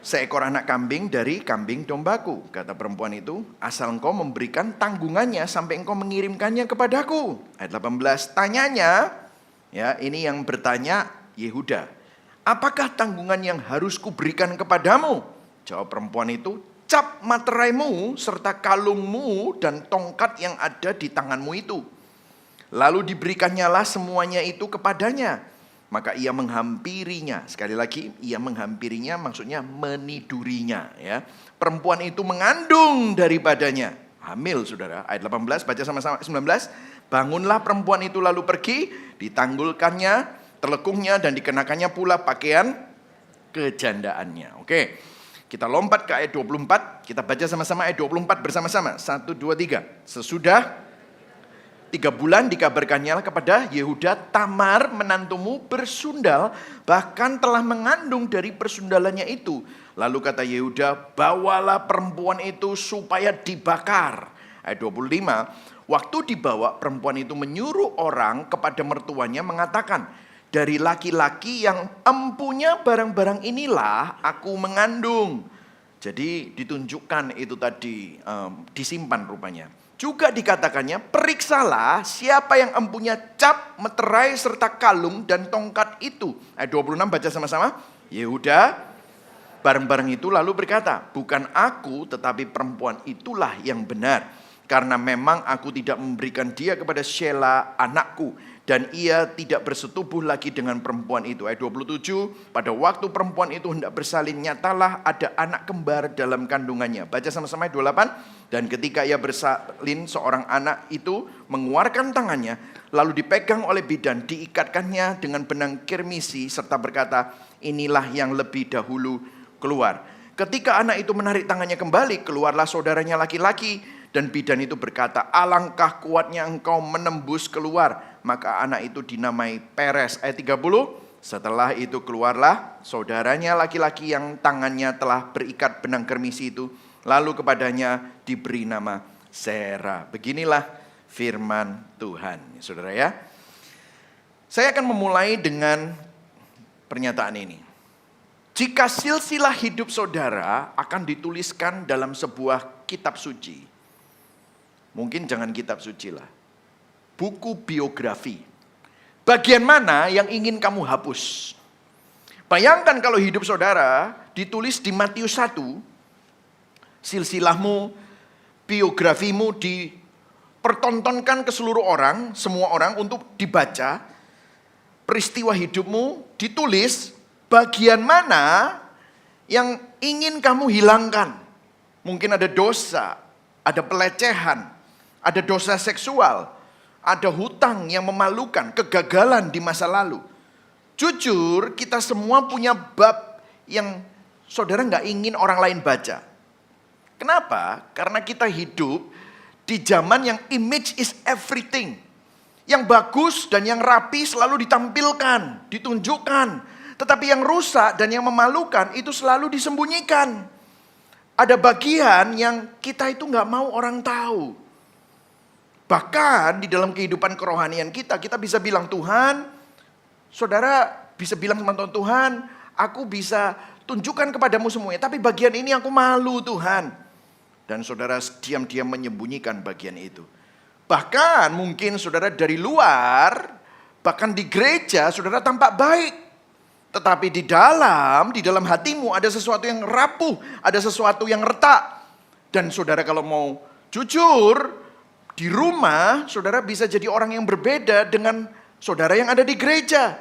seekor anak kambing dari kambing dombaku. Kata perempuan itu, asal engkau memberikan tanggungannya sampai engkau mengirimkannya kepadaku. Ayat 18, tanyanya, ya ini yang bertanya Yehuda. Apakah tanggungan yang harus kuberikan kepadamu? Jawab perempuan itu, cap materaimu serta kalungmu dan tongkat yang ada di tanganmu itu. Lalu diberikannya semuanya itu kepadanya. Maka ia menghampirinya. Sekali lagi, ia menghampirinya maksudnya menidurinya. Ya. Perempuan itu mengandung daripadanya. Hamil saudara. Ayat 18 baca sama-sama. 19. Bangunlah perempuan itu lalu pergi. Ditanggulkannya telekungnya dan dikenakannya pula pakaian kejandaannya. Oke, kita lompat ke ayat 24. Kita baca sama-sama ayat 24 bersama-sama. 1, 2, 3. Sesudah 3 bulan dikabarkannya kepada Yehuda, Tamar menantumu bersundal, bahkan telah mengandung dari persundalannya itu. Lalu kata Yehuda, bawalah perempuan itu supaya dibakar. Ayat 25. Waktu dibawa, perempuan itu menyuruh orang kepada mertuanya mengatakan, dari laki-laki yang empunya barang-barang inilah aku mengandung. Jadi ditunjukkan itu tadi disimpan rupanya. Juga dikatakannya periksalah siapa yang empunya cap, meterai serta kalung dan tongkat itu. Ayat 26 baca sama-sama. Yehuda barang-barang itu lalu berkata, bukan aku tetapi perempuan itulah yang benar. Karena memang aku tidak memberikan dia kepada Shela anakku. Dan ia tidak bersetubuh lagi dengan perempuan itu. Ayat 27, pada waktu perempuan itu hendak bersalin, nyatalah ada anak kembar dalam kandungannya. Baca sama-sama ayat 28. Dan ketika ia bersalin, seorang anak itu mengeluarkan tangannya, lalu dipegang oleh bidan, diikatkannya dengan benang kirmisi, serta berkata, inilah yang lebih dahulu keluar. Ketika anak itu menarik tangannya kembali, keluarlah saudaranya laki-laki. Dan bidan itu berkata, alangkah kuatnya engkau menembus keluar. Maka anak itu dinamai Peres. Ayat 30, setelah itu keluarlah saudaranya laki-laki yang tangannya telah berikat benang kermisi itu. Lalu kepadanya diberi nama Sera. Beginilah firman Tuhan. Saudara ya. Saya akan memulai dengan pernyataan ini. Jika silsilah hidup saudara akan dituliskan dalam sebuah kitab suci. Mungkin jangan kitab suci lah. Buku biografi. Bagian mana yang ingin kamu hapus? Bayangkan kalau hidup saudara ditulis di Matius 1. Silsilahmu, biografimu dipertontonkan ke seluruh orang, semua orang untuk dibaca. Peristiwa hidupmu ditulis, bagian mana yang ingin kamu hilangkan? Mungkin ada dosa, ada pelecehan, ada dosa seksual, ada hutang yang memalukan, kegagalan di masa lalu. Jujur, kita semua punya bab yang saudara nggak ingin orang lain baca. Kenapa? Karena kita hidup di zaman yang image is everything. Yang bagus dan yang rapi selalu ditampilkan, ditunjukkan. Tetapi yang rusak dan yang memalukan itu selalu disembunyikan. Ada bagian yang kita itu nggak mau orang tahu. Bahkan di dalam kehidupan kerohanian kita bisa bilang, Tuhan, saudara bisa bilang sama Tuhan, aku bisa tunjukkan kepadamu semuanya. Tapi bagian ini aku malu Tuhan. Dan saudara diam-diam menyembunyikan bagian itu. Bahkan mungkin saudara dari luar, bahkan di gereja saudara tampak baik. Tetapi di dalam hatimu ada sesuatu yang rapuh, ada sesuatu yang retak. Dan saudara kalau mau jujur, di rumah saudara bisa jadi orang yang berbeda dengan saudara yang ada di gereja.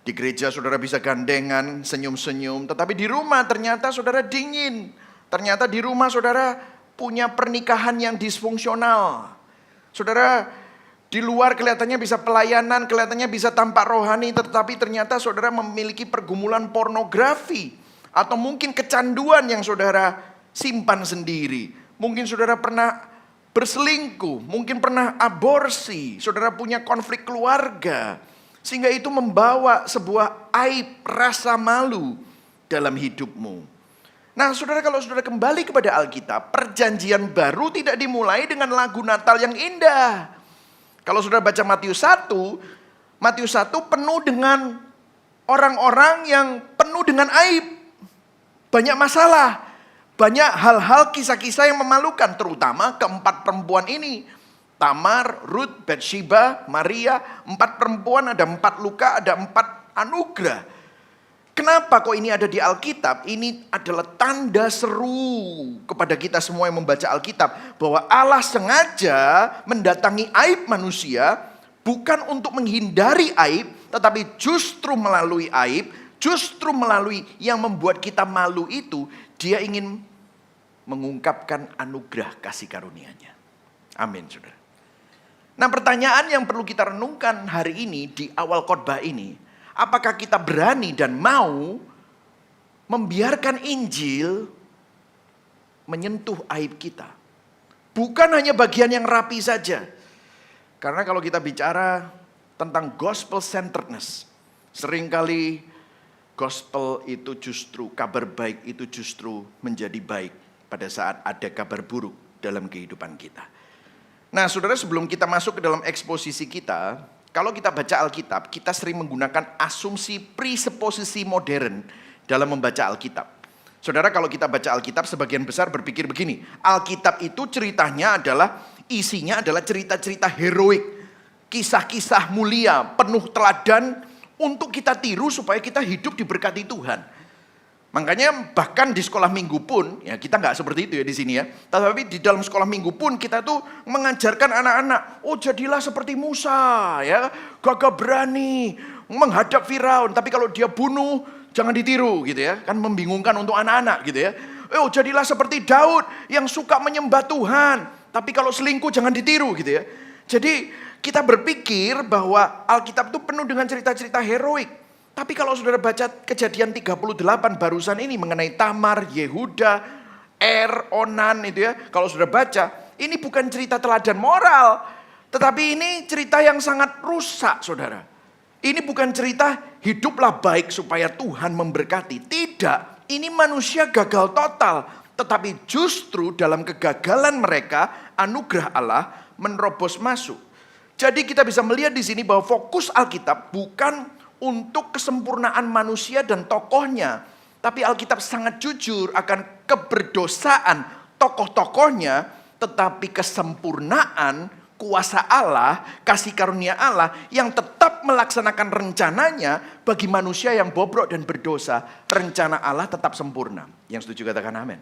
Di gereja saudara bisa gandengan, senyum-senyum, tetapi di rumah ternyata saudara dingin. Ternyata di rumah saudara punya pernikahan yang disfungsional. Saudara di luar kelihatannya bisa pelayanan, kelihatannya bisa tampak rohani, tetapi ternyata saudara memiliki pergumulan pornografi. Atau mungkin kecanduan yang saudara simpan sendiri. Mungkin saudara pernah berselingkuh, mungkin pernah aborsi, saudara punya konflik keluarga. Sehingga itu membawa sebuah aib, rasa malu dalam hidupmu. Nah saudara, kalau saudara kembali kepada Alkitab, perjanjian baru tidak dimulai dengan lagu Natal yang indah. Kalau saudara baca Matius 1 penuh dengan orang-orang yang penuh dengan aib. Banyak masalah, banyak hal-hal, kisah-kisah yang memalukan, terutama keempat perempuan ini. Tamar, Ruth, Bathsheba, Maria, 4 perempuan, ada 4 luka, ada 4 anugerah. Kenapa kok ini ada di Alkitab? Ini adalah tanda seru kepada kita semua yang membaca Alkitab. Bahwa Allah sengaja mendatangi aib manusia bukan untuk menghindari aib, tetapi justru melalui aib, justru melalui yang membuat kita malu itu, Dia ingin mengungkapkan anugerah kasih karunia-Nya. Amin, saudara. Nah, pertanyaan yang perlu kita renungkan hari ini di awal khotbah ini, apakah kita berani dan mau membiarkan Injil menyentuh aib kita? Bukan hanya bagian yang rapi saja. Karena kalau kita bicara tentang gospel centeredness, seringkali gospel itu justru, kabar baik itu justru menjadi baik pada saat ada kabar buruk dalam kehidupan kita. Nah saudara, sebelum kita masuk ke dalam eksposisi kita, kalau kita baca Alkitab, kita sering menggunakan asumsi presupposisi modern dalam membaca Alkitab. Saudara, kalau kita baca Alkitab, sebagian besar berpikir begini, Alkitab itu ceritanya adalah, isinya adalah cerita-cerita heroik, kisah-kisah mulia, penuh teladan untuk kita tiru supaya kita hidup diberkati Tuhan. Makanya bahkan di sekolah minggu pun, ya kita nggak seperti itu ya di sini ya. Tetapi di dalam sekolah minggu pun kita tuh mengajarkan anak-anak, oh jadilah seperti Musa, ya gagah berani menghadap Firaun. Tapi kalau dia bunuh jangan ditiru gitu ya, kan membingungkan untuk anak-anak gitu ya. Oh jadilah seperti Daud yang suka menyembah Tuhan. Tapi kalau selingkuh jangan ditiru gitu ya. Jadi kita berpikir bahwa Alkitab itu penuh dengan cerita-cerita heroik. Tapi kalau saudara baca Kejadian 38 barusan ini mengenai Tamar, Yehuda, Onan itu ya. Kalau saudara baca, ini bukan cerita teladan moral. Tetapi ini cerita yang sangat rusak saudara. Ini bukan cerita hiduplah baik supaya Tuhan memberkati. Tidak, ini manusia gagal total. Tetapi justru dalam kegagalan mereka, anugerah Allah menerobos masuk. Jadi kita bisa melihat di sini bahwa fokus Alkitab bukan untuk kesempurnaan manusia dan tokohnya. Tapi Alkitab sangat jujur akan keberdosaan tokoh-tokohnya. Tetapi kesempurnaan kuasa Allah, kasih karunia Allah yang tetap melaksanakan rencananya bagi manusia yang bobrok dan berdosa. Rencana Allah tetap sempurna. Yang setuju katakan amin.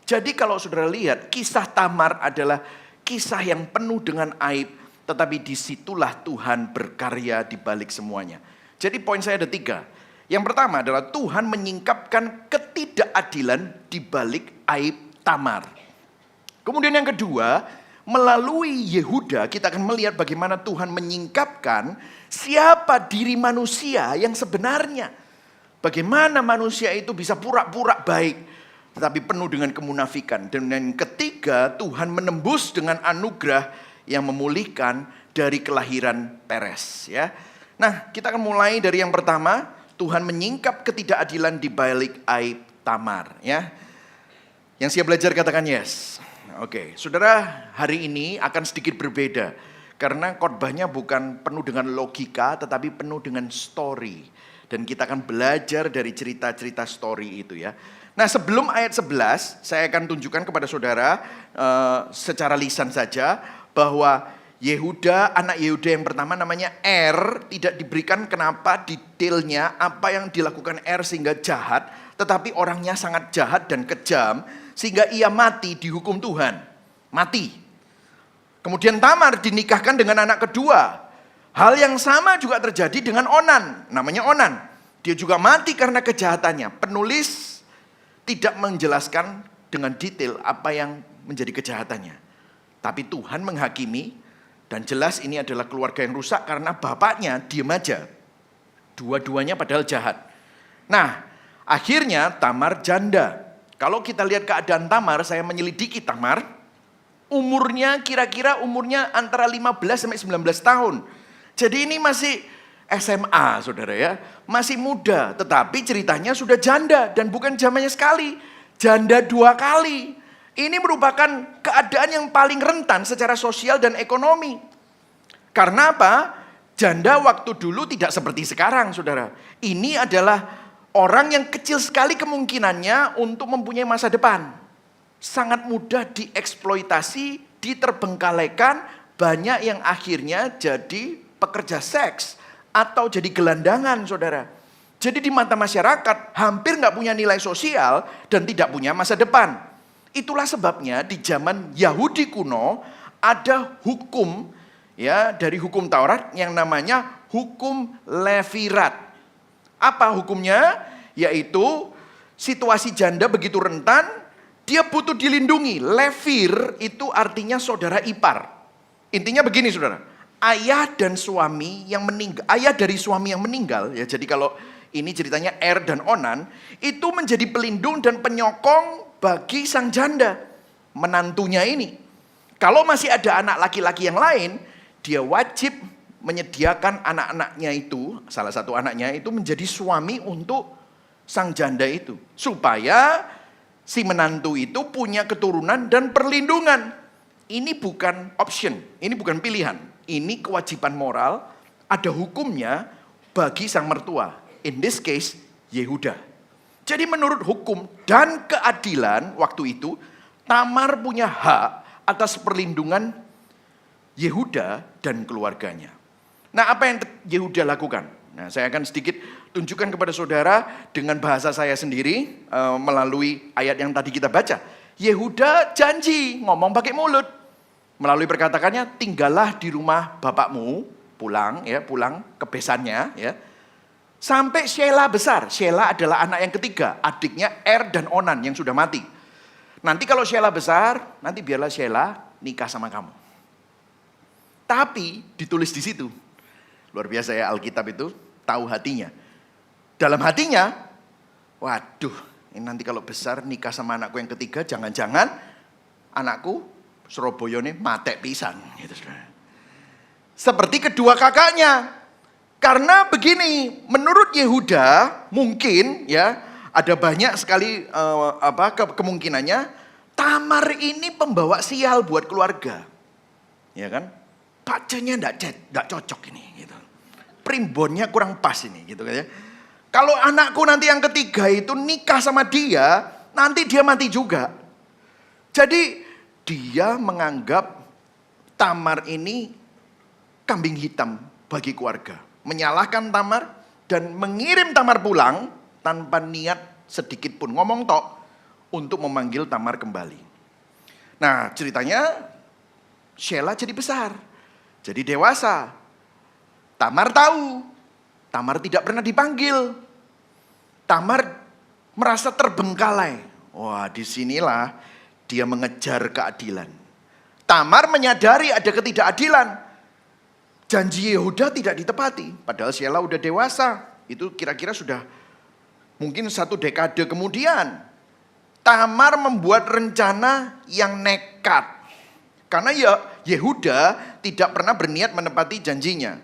Jadi kalau saudara lihat, kisah Tamar adalah kisah yang penuh dengan aib. Tetapi disitulah Tuhan berkarya di balik semuanya. Jadi poin saya ada 3. Yang pertama adalah Tuhan menyingkapkan ketidakadilan di balik aib Tamar. Kemudian yang kedua, melalui Yehuda kita akan melihat bagaimana Tuhan menyingkapkan siapa diri manusia yang sebenarnya. Bagaimana manusia itu bisa pura-pura baik, tetapi penuh dengan kemunafikan. Dan yang ketiga, Tuhan menembus dengan anugerah yang memulihkan dari kelahiran Peres. Ya. Nah, kita akan mulai dari yang pertama, Tuhan menyingkap ketidakadilan di balik aib Tamar, ya. Yang siap belajar katakan yes. Oke, saudara, hari ini akan sedikit berbeda karena khotbahnya bukan penuh dengan logika, tetapi penuh dengan story. Dan kita akan belajar dari cerita-cerita story itu ya. Nah sebelum ayat 11, saya akan tunjukkan kepada saudara secara lisan saja bahwa Yehuda, anak Yehuda yang pertama namanya tidak diberikan kenapa detailnya apa yang dilakukan sehingga jahat. Tetapi orangnya sangat jahat dan kejam sehingga ia mati dihukum Tuhan. Mati. Kemudian Tamar dinikahkan dengan anak kedua. Hal yang sama juga terjadi dengan Onan, namanya Onan. Dia juga mati karena kejahatannya. Penulis tidak menjelaskan dengan detail apa yang menjadi kejahatannya. Tapi Tuhan menghakimi dan jelas ini adalah keluarga yang rusak karena bapaknya diem aja. Dua-duanya padahal jahat. Nah, akhirnya Tamar janda. Kalau kita lihat keadaan Tamar, saya menyelidiki Tamar. Umurnya kira-kira antara 15 sampai 19 tahun. Jadi ini masih SMA saudara ya. Masih muda, tetapi ceritanya sudah janda. Dan bukan zamannya sekali, janda 2 kali. Ini merupakan keadaan yang paling rentan secara sosial dan ekonomi. Karena apa? Janda waktu dulu tidak seperti sekarang saudara. Ini adalah orang yang kecil sekali kemungkinannya untuk mempunyai masa depan. Sangat mudah dieksploitasi, diterbengkalaikan. Banyak yang akhirnya jadi pekerja seks atau jadi gelandangan saudara. Jadi di mata masyarakat hampir nggak punya nilai sosial dan tidak punya masa depan. Itulah sebabnya di zaman Yahudi kuno ada hukum ya dari hukum Taurat yang namanya hukum Levirat. Apa hukumnya? Yaitu situasi janda begitu rentan, dia butuh dilindungi. Levir itu artinya saudara ipar. Intinya begini saudara. Ayah dari suami yang meninggal, ya jadi kalau ini ceritanya dan Onan, itu menjadi pelindung dan penyokong bagi sang janda, menantunya ini. Kalau masih ada anak laki-laki yang lain, dia wajib menyediakan anak-anaknya itu, salah satu anaknya itu menjadi suami untuk sang janda itu. Supaya si menantu itu punya keturunan dan perlindungan. Ini bukan option, ini bukan pilihan. Ini kewajiban moral, ada hukumnya bagi sang mertua. In this case, Yehuda. Jadi menurut hukum dan keadilan waktu itu, Tamar punya hak atas perlindungan Yehuda dan keluarganya. Nah apa yang Yehuda lakukan? Nah saya akan sedikit tunjukkan kepada saudara dengan bahasa saya sendiri melalui ayat yang tadi kita baca. Yehuda janji ngomong pakai mulut. Melalui perkataannya, tinggallah di rumah bapakmu, pulang ke besannya ya. Sampai Shelah besar. Shelah adalah anak yang ketiga, adiknya dan Onan yang sudah mati. Nanti kalau Shelah besar, nanti biarlah Shelah nikah sama kamu. Tapi ditulis di situ. Luar biasa ya Alkitab itu, tahu hatinya. Dalam hatinya, waduh, ini nanti kalau besar nikah sama anakku yang ketiga, jangan-jangan anakku Surabaya ini matek pisan gitu saudara. Seperti kedua kakaknya. Karena begini, menurut Yehuda mungkin ya ada banyak sekali kemungkinannya Tamar ini pembawa sial buat keluarga. Ya kan? Bacanya enggak cocok ini gitu. Primbonnya kurang pas ini gitu kan ya. Kalau anakku nanti yang ketiga itu nikah sama dia, nanti dia mati juga. Jadi dia menganggap Tamar ini kambing hitam bagi keluarga. Menyalahkan Tamar dan mengirim Tamar pulang tanpa niat sedikit pun ngomong tok untuk memanggil Tamar kembali. Nah ceritanya Shelah jadi besar, jadi dewasa. Tamar tahu, Tamar tidak pernah dipanggil. Tamar merasa terbengkalai. Wah disinilah dia mengejar keadilan. Tamar menyadari ada ketidakadilan. Janji Yehuda tidak ditepati. Padahal Shelah udah dewasa. Itu kira-kira sudah mungkin 1 dekade kemudian. Tamar membuat rencana yang nekat. Karena ya Yehuda tidak pernah berniat menepati janjinya.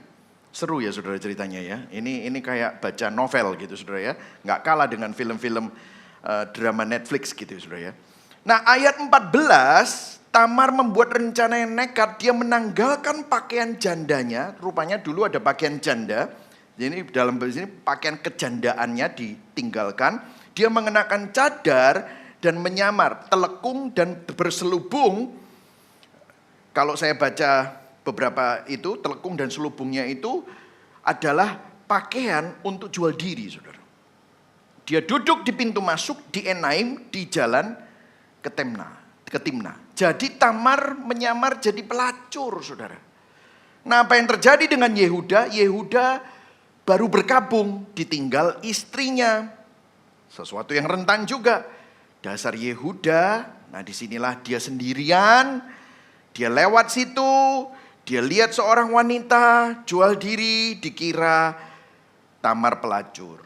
Seru ya saudara ceritanya ya. Ini kayak baca novel gitu saudara ya. Nggak kalah dengan film-film drama Netflix gitu saudara ya. Nah ayat 14, Tamar membuat rencana yang nekat. Dia menanggalkan pakaian jandanya. Rupanya dulu ada pakaian janda Jadi dalam bahasa ini pakaian kejandaannya ditinggalkan. Dia mengenakan cadar dan menyamar, telekung dan berselubung. Kalau saya baca beberapa itu, telekung dan selubungnya itu adalah pakaian untuk jual diri, saudara. Dia duduk di pintu masuk di Enaim di jalan ke Timna. Jadi Tamar menyamar jadi pelacur, saudara. Nah, apa yang terjadi dengan Yehuda? Yehuda baru berkabung, ditinggal istrinya. Sesuatu yang rentan juga. Dasar Yehuda, nah disinilah dia sendirian. Dia lewat situ, dia lihat seorang wanita jual diri, dikira Tamar pelacur.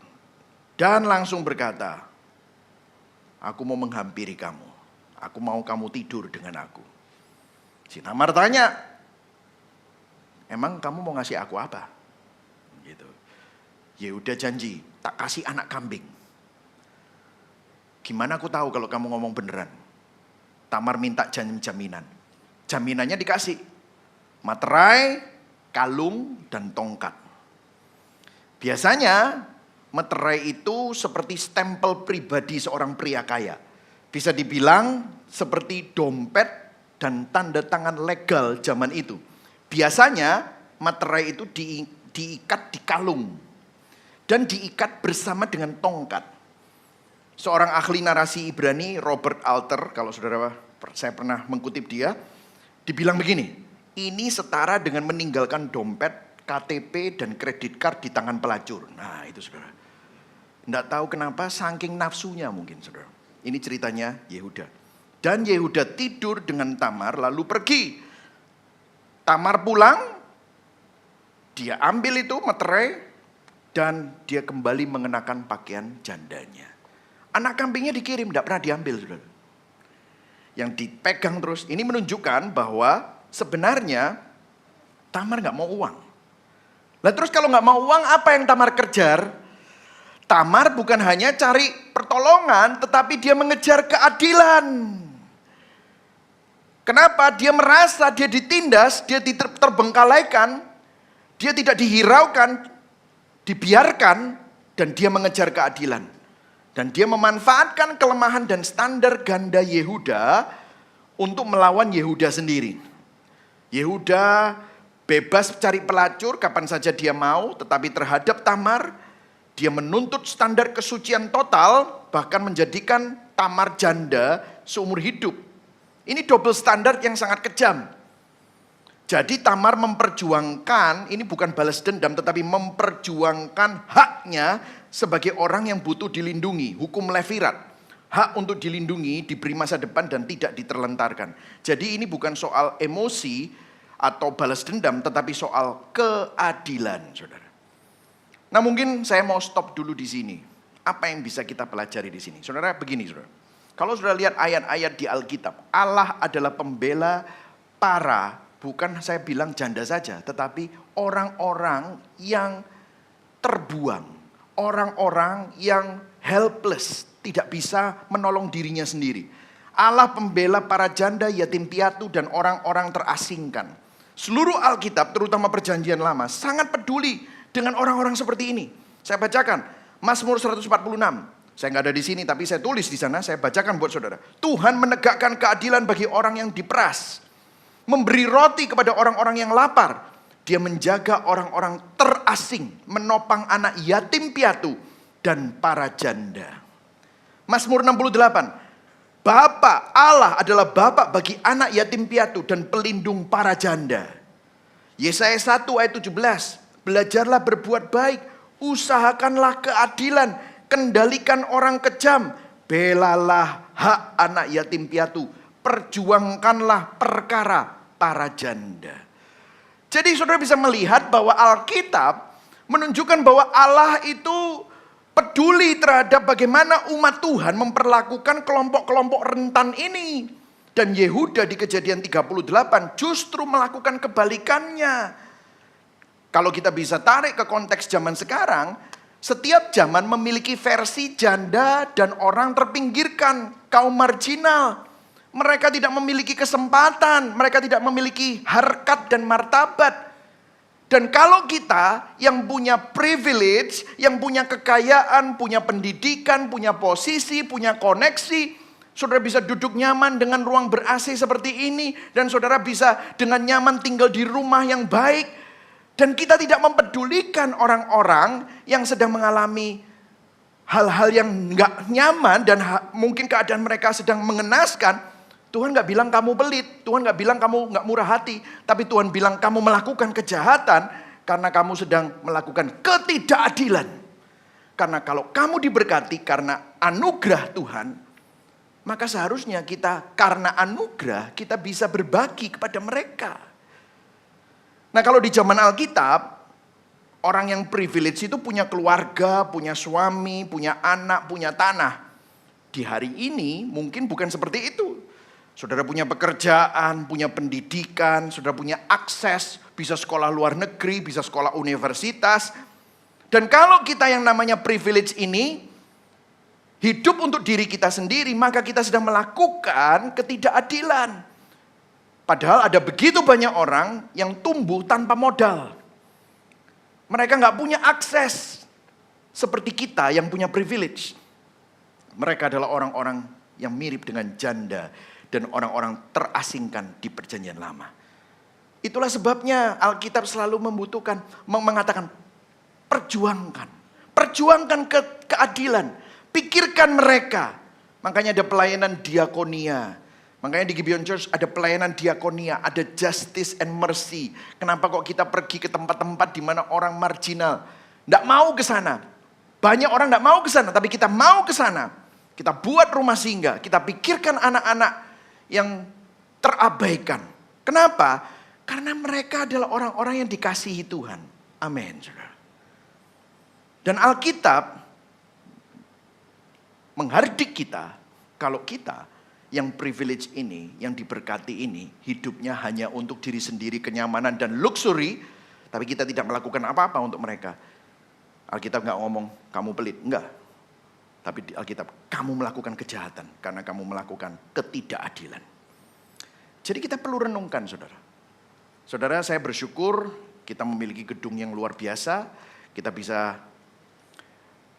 Dan langsung berkata, aku mau menghampiri kamu. Aku mau kamu tidur dengan aku. Si Tamar tanya, emang kamu mau ngasih aku apa? Gitu. Yehuda janji, tak kasih anak kambing. Gimana aku tahu kalau kamu ngomong beneran? Tamar minta jaminan. Jaminannya dikasih. Materai, kalung, dan tongkat. Biasanya materai itu seperti stempel pribadi seorang pria kaya. Bisa dibilang seperti dompet dan tanda tangan legal zaman itu. Biasanya materai itu diikat di kalung dan diikat bersama dengan tongkat. Seorang ahli narasi Ibrani, Robert Alter, kalau saya pernah mengutip dia, dibilang begini, ini setara dengan meninggalkan dompet, KTP, dan kredit card di tangan pelacur. Nah itu saudara. Tidak tahu kenapa, saking nafsunya mungkin saudara. Ini ceritanya Yehuda. Dan Yehuda tidur dengan Tamar lalu pergi. Tamar pulang, dia ambil itu materai, dan dia kembali mengenakan pakaian jandanya. Anak kambingnya dikirim, tidak pernah diambil saudara. Yang dipegang terus, ini menunjukkan bahwa sebenarnya Tamar nggak mau uang. Lah terus kalau nggak mau uang, apa yang Tamar kejar? Tamar bukan hanya cari pertolongan, tetapi dia mengejar keadilan. Kenapa? Dia merasa dia ditindas, dia terbengkalaikan, dia tidak dihiraukan, dibiarkan, dan dia mengejar keadilan. Dan dia memanfaatkan kelemahan dan standar ganda Yehuda untuk melawan Yehuda sendiri. Yehuda bebas cari pelacur kapan saja dia mau, tetapi terhadap Tamar, dia menuntut standar kesucian total, bahkan menjadikan Tamar janda seumur hidup. Ini double standar yang sangat kejam. Jadi Tamar memperjuangkan, ini bukan balas dendam, tetapi memperjuangkan haknya sebagai orang yang butuh dilindungi. Hukum Levirat, hak untuk dilindungi, diberi masa depan dan tidak diterlentarkan. Jadi ini bukan soal emosi atau balas dendam, tetapi soal keadilan, saudara. Nah mungkin saya mau stop dulu di sini. Apa yang bisa kita pelajari di sini? Saudara begini saudara. Kalau saudara lihat ayat-ayat di Alkitab, Allah adalah pembela para, bukan saya bilang janda saja, tetapi orang-orang yang terbuang. Orang-orang yang helpless, tidak bisa menolong dirinya sendiri. Allah pembela para janda, yatim piatu, dan orang-orang terasingkan. Seluruh Alkitab, terutama Perjanjian Lama, sangat peduli dengan orang-orang seperti ini. Saya bacakan Mazmur 146. Saya nggak ada di sini, tapi saya tulis di sana. Saya bacakan buat saudara. Tuhan menegakkan keadilan bagi orang yang diperas, memberi roti kepada orang-orang yang lapar. Dia menjaga orang-orang terasing, menopang anak yatim piatu dan para janda. Mazmur 68. Bapa Allah adalah bapa bagi anak yatim piatu dan pelindung para janda. Yesaya 1 ayat 17. Belajarlah berbuat baik, usahakanlah keadilan, kendalikan orang kejam, belalah hak anak yatim piatu, perjuangkanlah perkara para janda. Jadi saudara bisa melihat bahwa Alkitab menunjukkan bahwa Allah itu peduli terhadap bagaimana umat Tuhan memperlakukan kelompok-kelompok rentan ini. Dan Yehuda di Kejadian 38 justru melakukan kebalikannya. Kalau kita bisa tarik ke konteks zaman sekarang, setiap zaman memiliki versi janda dan orang terpinggirkan, kaum marginal. Mereka tidak memiliki kesempatan, mereka tidak memiliki harkat dan martabat. Dan kalau kita yang punya privilege, yang punya kekayaan, punya pendidikan, punya posisi, punya koneksi, saudara bisa duduk nyaman dengan ruang ber-AC seperti ini. Dan saudara bisa dengan nyaman tinggal di rumah yang baik. Dan kita tidak mempedulikan orang-orang yang sedang mengalami hal-hal yang nggak nyaman dan mungkin keadaan mereka sedang mengenaskan. Tuhan nggak bilang kamu pelit, Tuhan nggak bilang kamu nggak murah hati, tapi Tuhan bilang kamu melakukan kejahatan karena kamu sedang melakukan ketidakadilan. Karena kalau kamu diberkati karena anugerah Tuhan, maka seharusnya kita karena anugerah kita bisa berbagi kepada mereka. Nah kalau di zaman Alkitab, orang yang privilege itu punya keluarga, punya suami, punya anak, punya tanah. Di hari ini mungkin bukan seperti itu. Saudara punya pekerjaan, punya pendidikan, saudara punya akses, bisa sekolah luar negeri, bisa sekolah universitas. Dan kalau kita yang namanya privilege ini hidup untuk diri kita sendiri, maka kita sedang melakukan ketidakadilan. Padahal ada begitu banyak orang yang tumbuh tanpa modal. Mereka nggak punya akses seperti kita yang punya privilege. Mereka adalah orang-orang yang mirip dengan janda dan orang-orang terasingkan di perjanjian lama. Itulah sebabnya Alkitab selalu mengatakan perjuangkan. Perjuangkan keadilan. Pikirkan mereka. Makanya ada pelayanan diakonia. Makanya di Gibeon Church ada pelayanan diakonia, ada justice and mercy. Kenapa kok kita pergi ke tempat-tempat di mana orang marginal nggak mau ke sana? Banyak orang nggak mau ke sana, tapi kita mau ke sana. Kita buat rumah singgah, kita pikirkan anak-anak yang terabaikan. Kenapa? Karena mereka adalah orang-orang yang dikasihi Tuhan. Amin. Dan Alkitab menghardik kita kalau kita yang privilege ini, yang diberkati ini, hidupnya hanya untuk diri sendiri, kenyamanan dan luxury, tapi kita tidak melakukan apa-apa untuk mereka. Alkitab nggak ngomong kamu pelit, enggak. Tapi di Alkitab kamu melakukan kejahatan karena kamu melakukan ketidakadilan. Jadi kita perlu renungkan saudara. Saudara, saya bersyukur kita memiliki gedung yang luar biasa. Kita bisa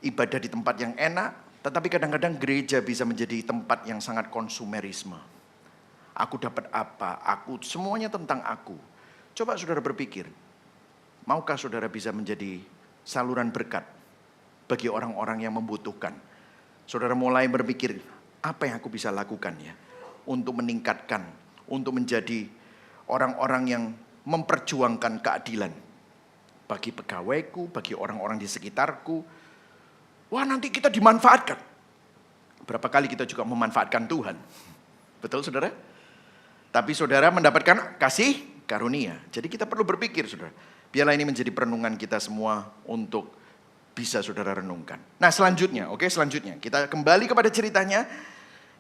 ibadah di tempat yang enak. Tetapi kadang-kadang gereja bisa menjadi tempat yang sangat konsumerisme. Aku dapat apa? Semuanya tentang aku. Coba saudara berpikir. Maukah saudara bisa menjadi saluran berkat bagi orang-orang yang membutuhkan? Saudara mulai berpikir, apa yang aku bisa lakukan ya untuk meningkatkan, untuk menjadi orang-orang yang memperjuangkan keadilan bagi pegawaiku, bagi orang-orang di sekitarku. Wah, nanti kita dimanfaatkan. Berapa kali kita juga memanfaatkan Tuhan. Betul saudara? Tapi saudara mendapatkan kasih karunia. Jadi kita perlu berpikir saudara. Biarlah ini menjadi perenungan kita semua untuk bisa saudara renungkan. Nah selanjutnya, selanjutnya kita kembali kepada ceritanya.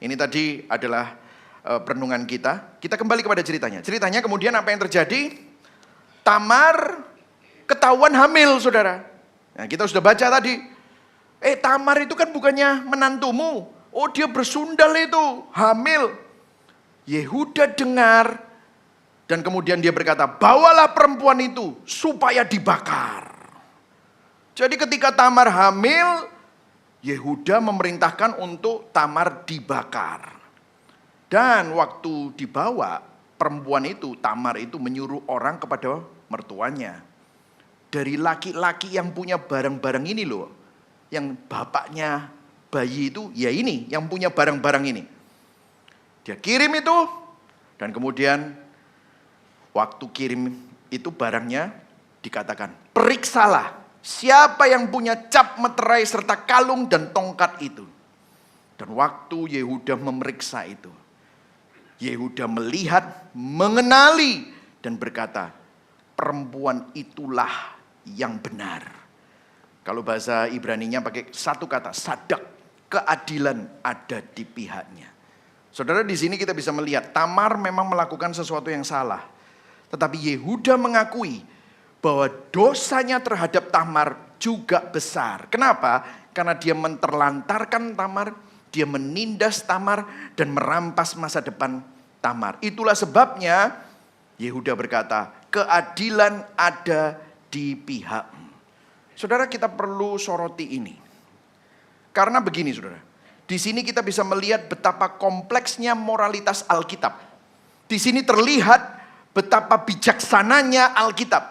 Ini tadi adalah perenungan kita. Kita kembali kepada ceritanya. Ceritanya kemudian apa yang terjadi? Tamar ketahuan hamil saudara. Nah, kita sudah baca tadi. Tamar itu kan bukannya menantumu. Oh dia bersundal itu, hamil. Yehuda dengar. Dan kemudian dia berkata, bawalah perempuan itu supaya dibakar. Jadi ketika Tamar hamil, Yehuda memerintahkan untuk Tamar dibakar. Dan waktu dibawa perempuan itu, Tamar itu menyuruh orang kepada mertuanya. Dari laki-laki yang punya barang-barang ini loh. Yang bapaknya bayi itu, ya ini yang punya barang-barang ini. Dia kirim itu, dan kemudian waktu kirim itu barangnya dikatakan, periksalah. Siapa yang punya cap meterai serta kalung dan tongkat itu. Dan waktu Yehuda memeriksa itu. Yehuda melihat, mengenali dan berkata, perempuan itulah yang benar. Kalau bahasa Ibraninya pakai satu kata, sadak, keadilan ada di pihaknya. Saudara, di sini kita bisa melihat Tamar memang melakukan sesuatu yang salah. Tetapi Yehuda mengakui bahwa dosanya terhadap Tamar juga besar. Kenapa? Karena dia menterlantarkan Tamar, dia menindas Tamar dan merampas masa depan Tamar. Itulah sebabnya Yehuda berkata, keadilan ada di pihakmu. Saudara, kita perlu soroti ini. Karena begini saudara, di sini kita bisa melihat betapa kompleksnya moralitas Alkitab. Di sini terlihat betapa bijaksananya Alkitab.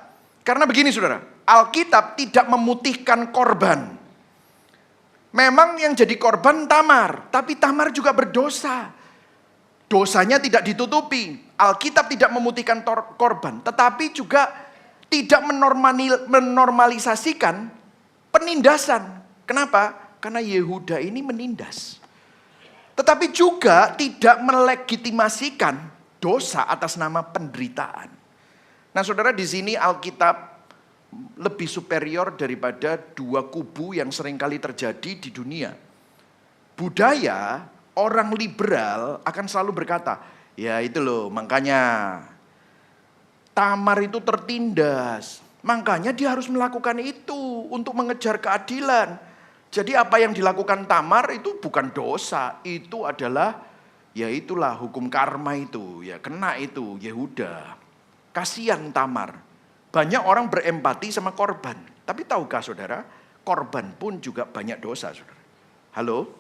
Karena begini saudara, Alkitab tidak memutihkan korban. Memang yang jadi korban Tamar, tapi Tamar juga berdosa. Dosanya tidak ditutupi. Alkitab tidak memutihkan korban, tetapi juga tidak menormalisasikan penindasan. Kenapa? Karena Yehuda ini menindas. Tetapi juga tidak melegitimasikan dosa atas nama penderitaan. Nah saudara, di sini Alkitab lebih superior daripada dua kubu yang seringkali terjadi di dunia. Budaya orang liberal akan selalu berkata, ya itu loh makanya Tamar itu tertindas. Makanya dia harus melakukan itu untuk mengejar keadilan. Jadi apa yang dilakukan Tamar itu bukan dosa, itu adalah ya itulah hukum karma itu, ya kena itu Yehuda. Kasihan Tamar. Banyak orang berempati sama korban. Tapi tahukah saudara, korban pun juga banyak dosa saudara. Halo?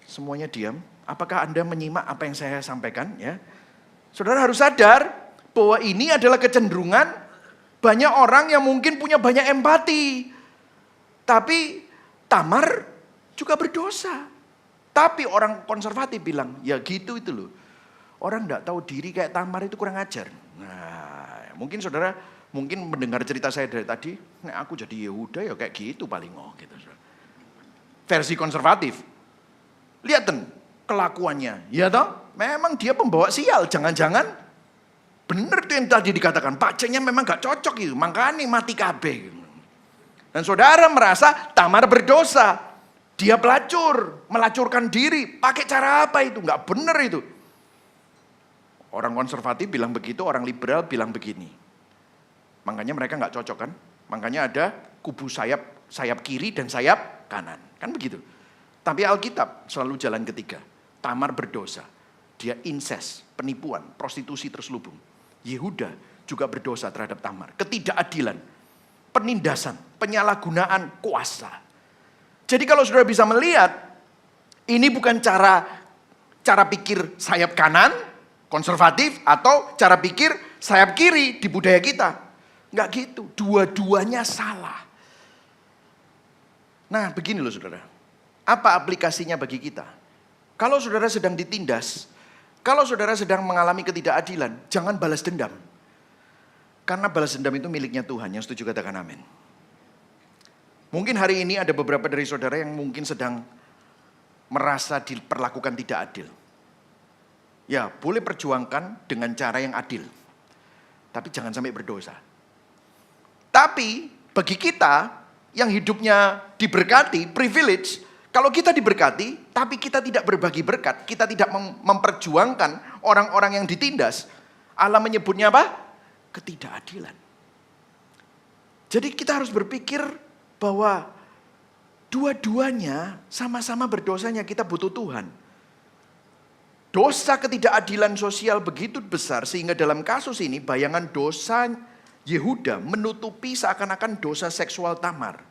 Semuanya diam. Apakah Anda menyimak apa yang saya sampaikan? Ya, saudara harus sadar bahwa ini adalah kecenderungan banyak orang yang mungkin punya banyak empati. Tapi Tamar juga berdosa. Tapi orang konservatif bilang, ya gitu itu loh. Orang enggak tahu diri kayak Tamar itu kurang ajar. Nah, mungkin saudara mungkin mendengar cerita saya dari tadi, nah aku jadi Yehuda ya kayak gitu paling gitu. Versi konservatif. Lihat kelakuannya. Ya toh, memang dia pembawa sial. Jangan-jangan benar tuh yang tadi dikatakan, pacarnya memang gak cocok gitu. Makanya mati kabeh. Dan saudara merasa Tamar berdosa. Dia pelacur, melacurkan diri. Pakai cara apa itu? Enggak benar itu. Orang konservatif bilang begitu, orang liberal bilang begini. Makanya mereka enggak cocok kan? Makanya ada kubu sayap kiri dan sayap kanan. Kan begitu. Tapi Alkitab selalu jalan ketiga. Tamar berdosa. Dia incest, penipuan, prostitusi terselubung. Yehuda juga berdosa terhadap Tamar. Ketidakadilan. Penindasan, penyalahgunaan kuasa. Jadi kalau saudara bisa melihat, ini bukan cara pikir sayap kanan, konservatif, atau cara pikir sayap kiri di budaya kita. Enggak gitu, dua-duanya salah. Nah begini loh saudara, apa aplikasinya bagi kita? Kalau saudara sedang ditindas, kalau saudara sedang mengalami ketidakadilan, jangan balas dendam. Karena balas dendam itu miliknya Tuhan. Yang setuju katakan amin. Mungkin hari ini ada beberapa dari saudara yang mungkin sedang merasa diperlakukan tidak adil. Ya, boleh perjuangkan dengan cara yang adil. Tapi jangan sampai berdosa. Tapi bagi kita yang hidupnya diberkati, privilege, kalau kita diberkati, tapi kita tidak berbagi berkat, kita tidak memperjuangkan orang-orang yang ditindas, Allah menyebutnya apa? Ketidakadilan. Jadi kita harus berpikir bahwa dua-duanya sama-sama berdosanya, kita butuh Tuhan. Dosa ketidakadilan sosial begitu besar sehingga dalam kasus ini bayangan dosa Yehuda menutupi seakan-akan dosa seksual Tamar.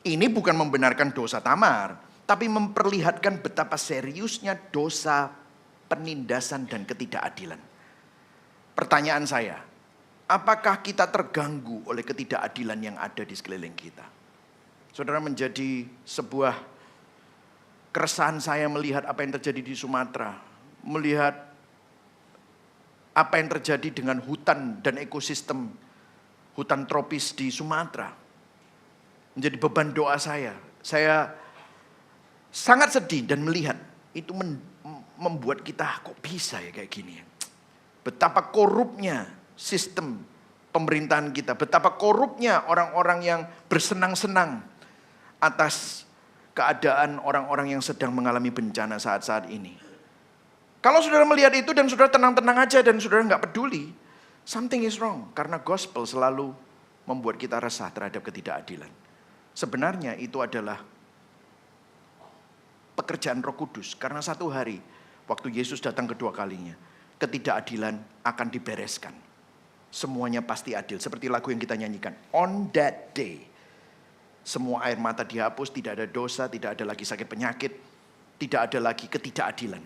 Ini bukan membenarkan dosa Tamar, tapi memperlihatkan betapa seriusnya dosa penindasan dan ketidakadilan. Pertanyaan saya, apakah kita terganggu oleh ketidakadilan yang ada di sekeliling kita? Saudara, menjadi sebuah keresahan saya melihat apa yang terjadi di Sumatera. Melihat apa yang terjadi dengan hutan dan ekosistem hutan tropis di Sumatera. Menjadi beban doa saya. Saya sangat sedih dan melihat itu membuat kita kok bisa ya kayak gini. Betapa korupnya sistem pemerintahan kita. Betapa korupnya orang-orang yang bersenang-senang atas keadaan orang-orang yang sedang mengalami bencana saat-saat ini. Kalau saudara melihat itu dan saudara tenang-tenang aja dan saudara nggak peduli, something is wrong. Karena gospel selalu membuat kita resah terhadap ketidakadilan. Sebenarnya itu adalah pekerjaan Roh Kudus. Karena satu hari waktu Yesus datang kedua kalinya, ketidakadilan akan dibereskan. semuanya pasti adil. Seperti lagu yang kita nyanyikan. On that day, semua air mata dihapus, tidak ada dosa, tidak ada lagi sakit penyakit, tidak ada lagi ketidakadilan.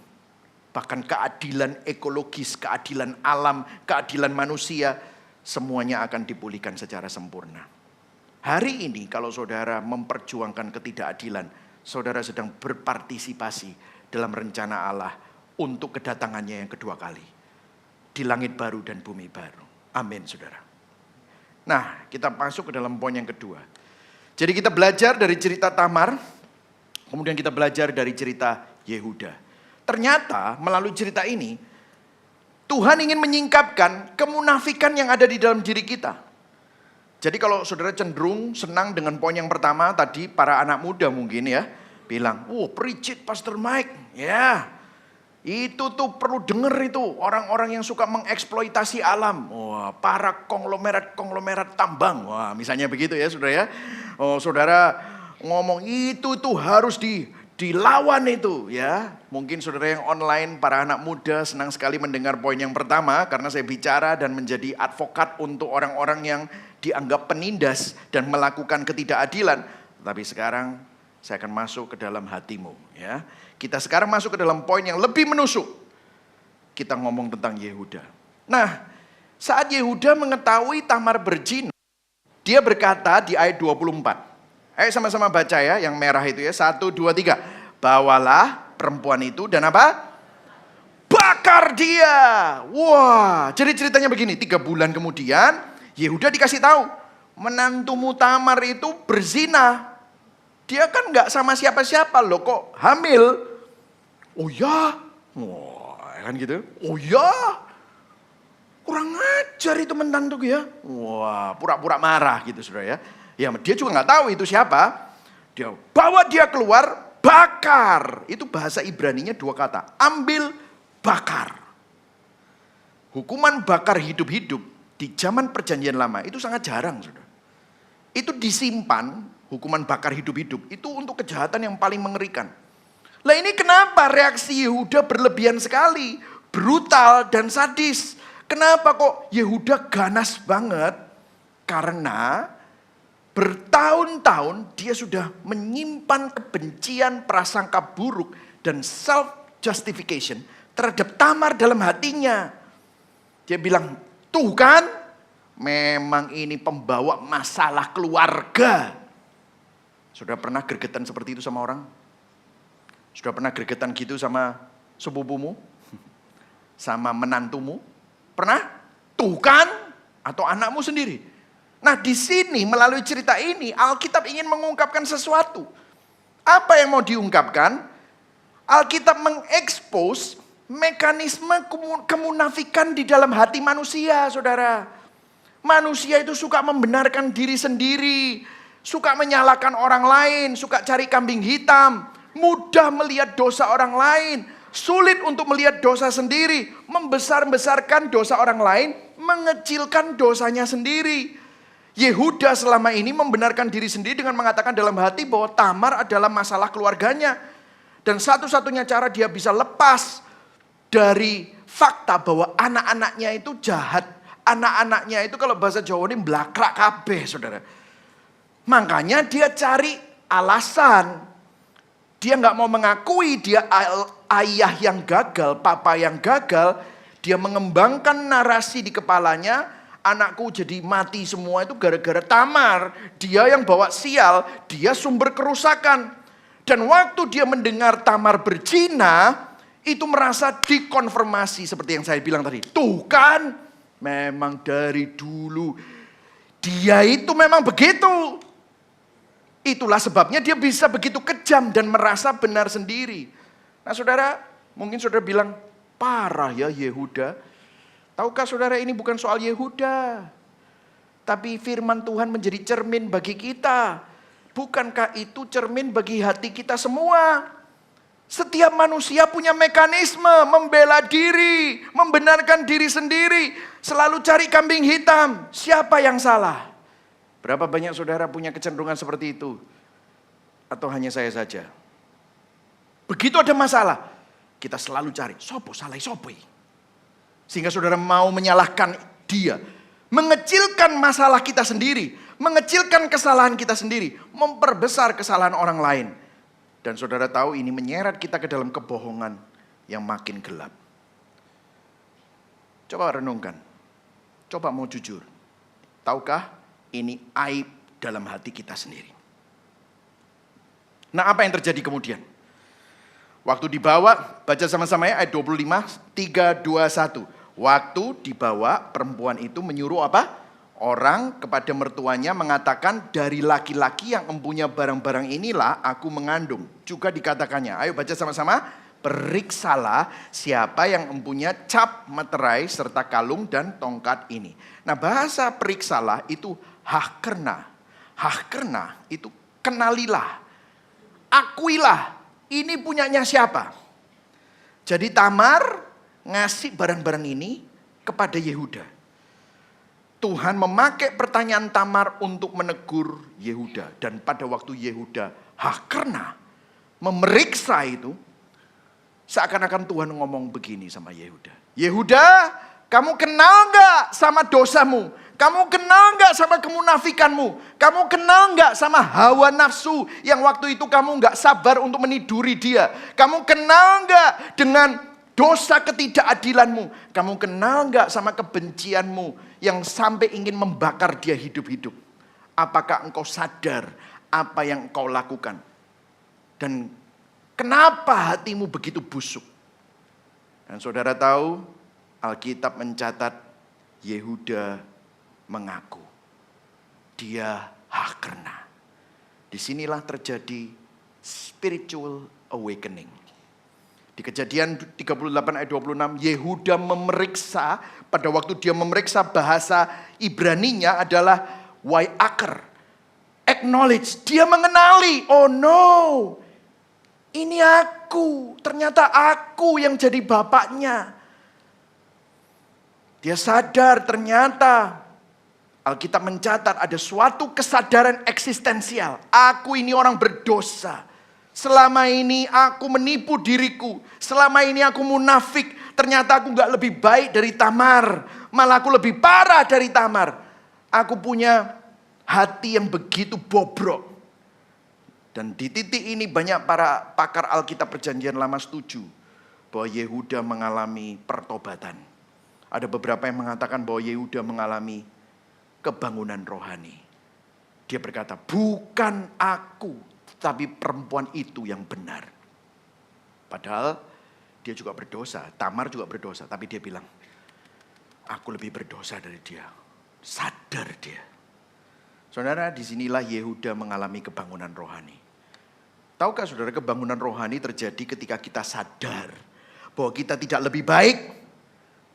Bahkan keadilan ekologis, keadilan alam, keadilan manusia, semuanya akan dipulihkan secara sempurna. Hari ini kalau saudara memperjuangkan ketidakadilan, saudara sedang berpartisipasi dalam rencana Allah untuk kedatangannya yang kedua kali. Di langit baru dan bumi baru. Amin, saudara. Nah, kita masuk ke dalam poin yang kedua. Jadi kita belajar dari cerita Tamar, kemudian kita belajar dari cerita Yehuda. Ternyata melalui cerita ini, Tuhan ingin menyingkapkan kemunafikan yang ada di dalam diri kita. Jadi kalau saudara cenderung senang dengan poin yang pertama tadi, para anak muda mungkin ya, bilang, preach it Pastor Mike. Ya, itu tuh perlu denger itu, orang-orang yang suka mengeksploitasi alam. Wah, para konglomerat tambang. Wah, misalnya begitu ya saudara ya. Oh, saudara ngomong itu tuh harus dilawan itu ya. Mungkin saudara yang online, para anak muda senang sekali mendengar poin yang pertama. Karena saya bicara dan menjadi advokat untuk orang-orang yang dianggap penindas dan melakukan ketidakadilan. Tapi sekarang saya akan masuk ke dalam hatimu ya. Kita sekarang masuk ke dalam poin yang lebih menusuk. Kita ngomong tentang Yehuda. Nah, saat Yehuda mengetahui Tamar berzina, dia berkata di ayat 24. Ayo sama-sama baca ya, yang merah itu ya. 1, 2, 3. Bawalah perempuan itu dan apa? Bakar dia. Wah, jadi ceritanya begini. 3 bulan kemudian, Yehuda dikasih tahu. Menantumu Tamar itu berzina. Dia kan gak sama siapa-siapa loh, kok hamil. Oh ya, wah kan gitu. Oh ya, kurang ajar itu menantu ya. Wah, pura-pura marah gitu saudara ya. Ya dia juga gak tahu itu siapa. Dia bawa dia keluar, bakar. Itu bahasa Ibraninya 2 kata. Ambil, bakar. Hukuman bakar hidup-hidup di zaman perjanjian lama itu sangat jarang saudara. Itu disimpan, hukuman bakar hidup-hidup itu untuk kejahatan yang paling mengerikan. Lah ini kenapa reaksi Yehuda berlebihan sekali, brutal dan sadis. Kenapa kok Yehuda ganas banget? Karena bertahun-tahun dia sudah menyimpan kebencian, prasangka buruk dan self-justification terhadap Tamar dalam hatinya. Dia bilang, tuh kan memang ini pembawa masalah keluarga. Sudah pernah gregetan seperti itu sama orang? Sudah pernah gregetan gitu sama sepupumu? Sama menantumu? Pernah? Tuh kan? Atau anakmu sendiri? Nah di sini melalui cerita ini Alkitab ingin mengungkapkan sesuatu. Apa yang mau diungkapkan? Alkitab mengekspos mekanisme kemunafikan di dalam hati manusia, saudara. Manusia itu suka membenarkan diri sendiri, suka menyalahkan orang lain, suka cari kambing hitam, mudah melihat dosa orang lain, sulit untuk melihat dosa sendiri, membesar-besarkan dosa orang lain, mengecilkan dosanya sendiri. Yehuda selama ini membenarkan diri sendiri dengan mengatakan dalam hati bahwa Tamar adalah masalah keluarganya. Dan satu-satunya cara dia bisa lepas dari fakta bahwa anak-anaknya itu jahat. Anak-anaknya itu kalau bahasa Jawa ini blakrak kabeh, saudara. Makanya dia cari alasan. Dia nggak mau mengakui dia ayah yang gagal, papa yang gagal. Dia mengembangkan narasi di kepalanya, anakku jadi mati semua itu gara-gara Tamar. Dia yang bawa sial, dia sumber kerusakan. Dan waktu dia mendengar Tamar berzina, itu merasa dikonfirmasi seperti yang saya bilang tadi. Tuh kan, memang dari dulu dia itu memang begitu. Itulah sebabnya dia bisa begitu kejam dan merasa benar sendiri. Nah saudara, mungkin saudara bilang, parah ya Yehuda. Tahukah saudara ini bukan soal Yehuda. Tapi firman Tuhan menjadi cermin bagi kita. Bukankah itu cermin bagi hati kita semua? Setiap manusia punya mekanisme membela diri, membenarkan diri sendiri. Selalu cari kambing hitam. Siapa yang salah? Berapa banyak saudara punya kecenderungan seperti itu? Atau hanya saya saja? Begitu ada masalah, kita selalu cari, sopo salah sopo. Sehingga saudara mau menyalahkan dia. mengecilkan masalah kita sendiri, mengecilkan kesalahan kita sendiri, memperbesar kesalahan orang lain. Dan saudara tahu ini menyeret kita ke dalam kebohongan yang makin gelap. Coba renungkan, coba mau jujur. Tahukah ini aib dalam hati kita sendiri? Nah, apa yang terjadi kemudian? Waktu dibawa, baca sama-sama ya ayat 25, 3, 2, 1. Waktu dibawa, perempuan itu menyuruh apa? Orang kepada mertuanya mengatakan, dari laki-laki yang empunya barang-barang inilah aku mengandung. Juga dikatakannya, ayo baca sama-sama. Periksalah siapa yang empunya cap materai serta kalung dan tongkat ini. Nah, bahasa periksalah itu hahkerna. Hahkerna itu kenalilah, akuilah, ini punyanya siapa. Jadi Tamar ngasih barang-barang ini kepada Yehuda. Tuhan memakai pertanyaan Tamar untuk menegur Yehuda. Dan pada waktu Yehuda hahkerna memeriksa itu, seakan-akan Tuhan ngomong begini sama Yehuda. Yehuda, kamu kenal gak sama dosamu? Kamu kenal gak sama kemunafikanmu? Kamu kenal gak sama hawa nafsu yang waktu itu kamu gak sabar untuk meniduri dia? Kamu kenal gak dengan dosa ketidakadilanmu? Kamu kenal gak sama kebencianmu yang sampai ingin membakar dia hidup-hidup? Apakah engkau sadar apa yang engkau lakukan? Dan kenapa hatimu begitu busuk? Dan saudara tahu, Alkitab mencatat Yehuda mengaku. Dia hahkerna. Disinilah terjadi spiritual awakening. Di Kejadian 38 ayat 26, Yehuda memeriksa, pada waktu dia memeriksa bahasa Ibraninya adalah wayaker. Acknowledge, dia mengenali, oh no, ini aku, ternyata aku yang jadi bapaknya. Dia sadar ternyata Alkitab mencatat ada suatu kesadaran eksistensial. Aku ini orang berdosa. Selama ini aku menipu diriku. Selama ini aku munafik. Ternyata aku gak lebih baik dari Tamar. Malah aku lebih parah dari Tamar. Aku punya hati yang begitu bobrok. Dan di titik ini banyak para pakar Alkitab Perjanjian Lama setuju bahwa Yehuda mengalami pertobatan. Ada beberapa yang mengatakan bahwa Yehuda mengalami kebangunan rohani. Dia berkata, bukan aku, tapi perempuan itu yang benar. Padahal dia juga berdosa, Tamar juga berdosa. Tapi dia bilang, aku lebih berdosa dari dia. Sadar dia. Saudara, disinilah Yehuda mengalami kebangunan rohani. Tahukah saudara, kebangunan rohani terjadi ketika kita sadar bahwa kita tidak lebih baik,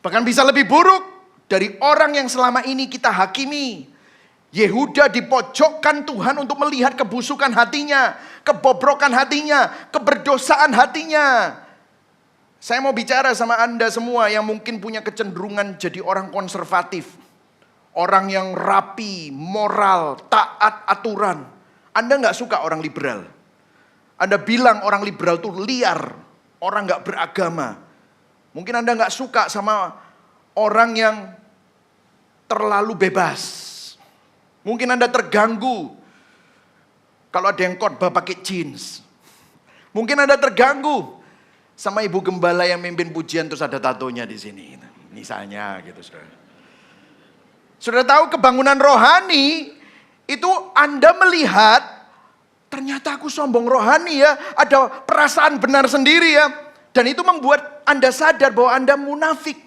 bahkan bisa lebih buruk dari orang yang selama ini kita hakimi. Yehuda dipojokkan Tuhan untuk melihat kebusukan hatinya, kebobrokan hatinya, keberdosaan hatinya. Saya mau bicara sama Anda semua yang mungkin punya kecenderungan jadi orang konservatif. Orang yang rapi, moral, taat aturan. Anda gak suka orang liberal. Anda bilang orang liberal itu liar, orang gak beragama. Mungkin Anda gak suka sama orang yang terlalu bebas. Mungkin Anda terganggu kalau ada yang khotbah pakai jeans. Mungkin Anda terganggu sama ibu gembala yang mimpin pujian terus ada tatonya di sini. Misalnya gitu, saudara. Saudara tahu kebangunan rohani itu Anda melihat ternyata aku sombong rohani ya. Ada perasaan benar sendiri ya. Dan itu membuat Anda sadar bahwa Anda munafik.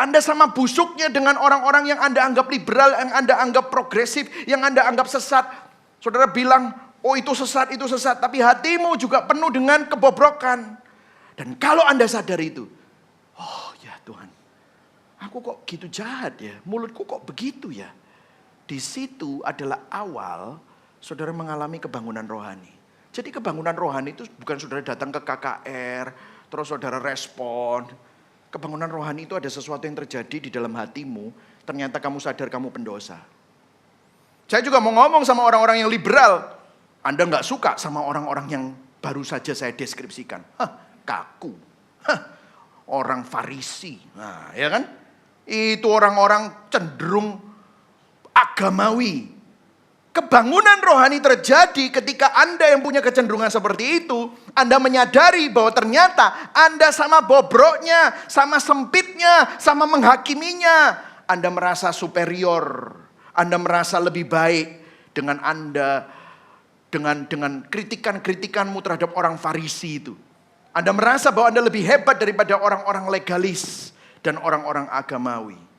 Anda sama busuknya dengan orang-orang yang Anda anggap liberal, yang Anda anggap progresif, yang Anda anggap sesat. Saudara bilang, oh itu sesat, itu sesat. Tapi hatimu juga penuh dengan kebobrokan. Dan kalau Anda sadar itu, oh ya Tuhan, aku kok gitu jahat ya, mulutku kok begitu ya. Di situ adalah awal saudara mengalami kebangunan rohani. Jadi kebangunan rohani itu bukan saudara datang ke KKR, terus saudara respon. Kebangunan rohani itu ada sesuatu yang terjadi di dalam hatimu, ternyata kamu sadar kamu pendosa. Saya juga mau ngomong sama orang-orang yang liberal. Anda gak suka sama orang-orang yang baru saja saya deskripsikan. Kaku. Orang Farisi. Nah, ya kan? Itu orang-orang cenderung agamawi. Kebangunan rohani terjadi ketika Anda yang punya kecenderungan seperti itu, Anda menyadari bahwa ternyata Anda sama bobroknya, sama sempitnya, sama menghakiminya. Anda merasa superior, Anda merasa lebih baik dengan Anda, dengan kritikan-kritikanmu terhadap orang Farisi itu. Anda merasa bahwa Anda lebih hebat daripada orang-orang legalis dan orang-orang agamawi.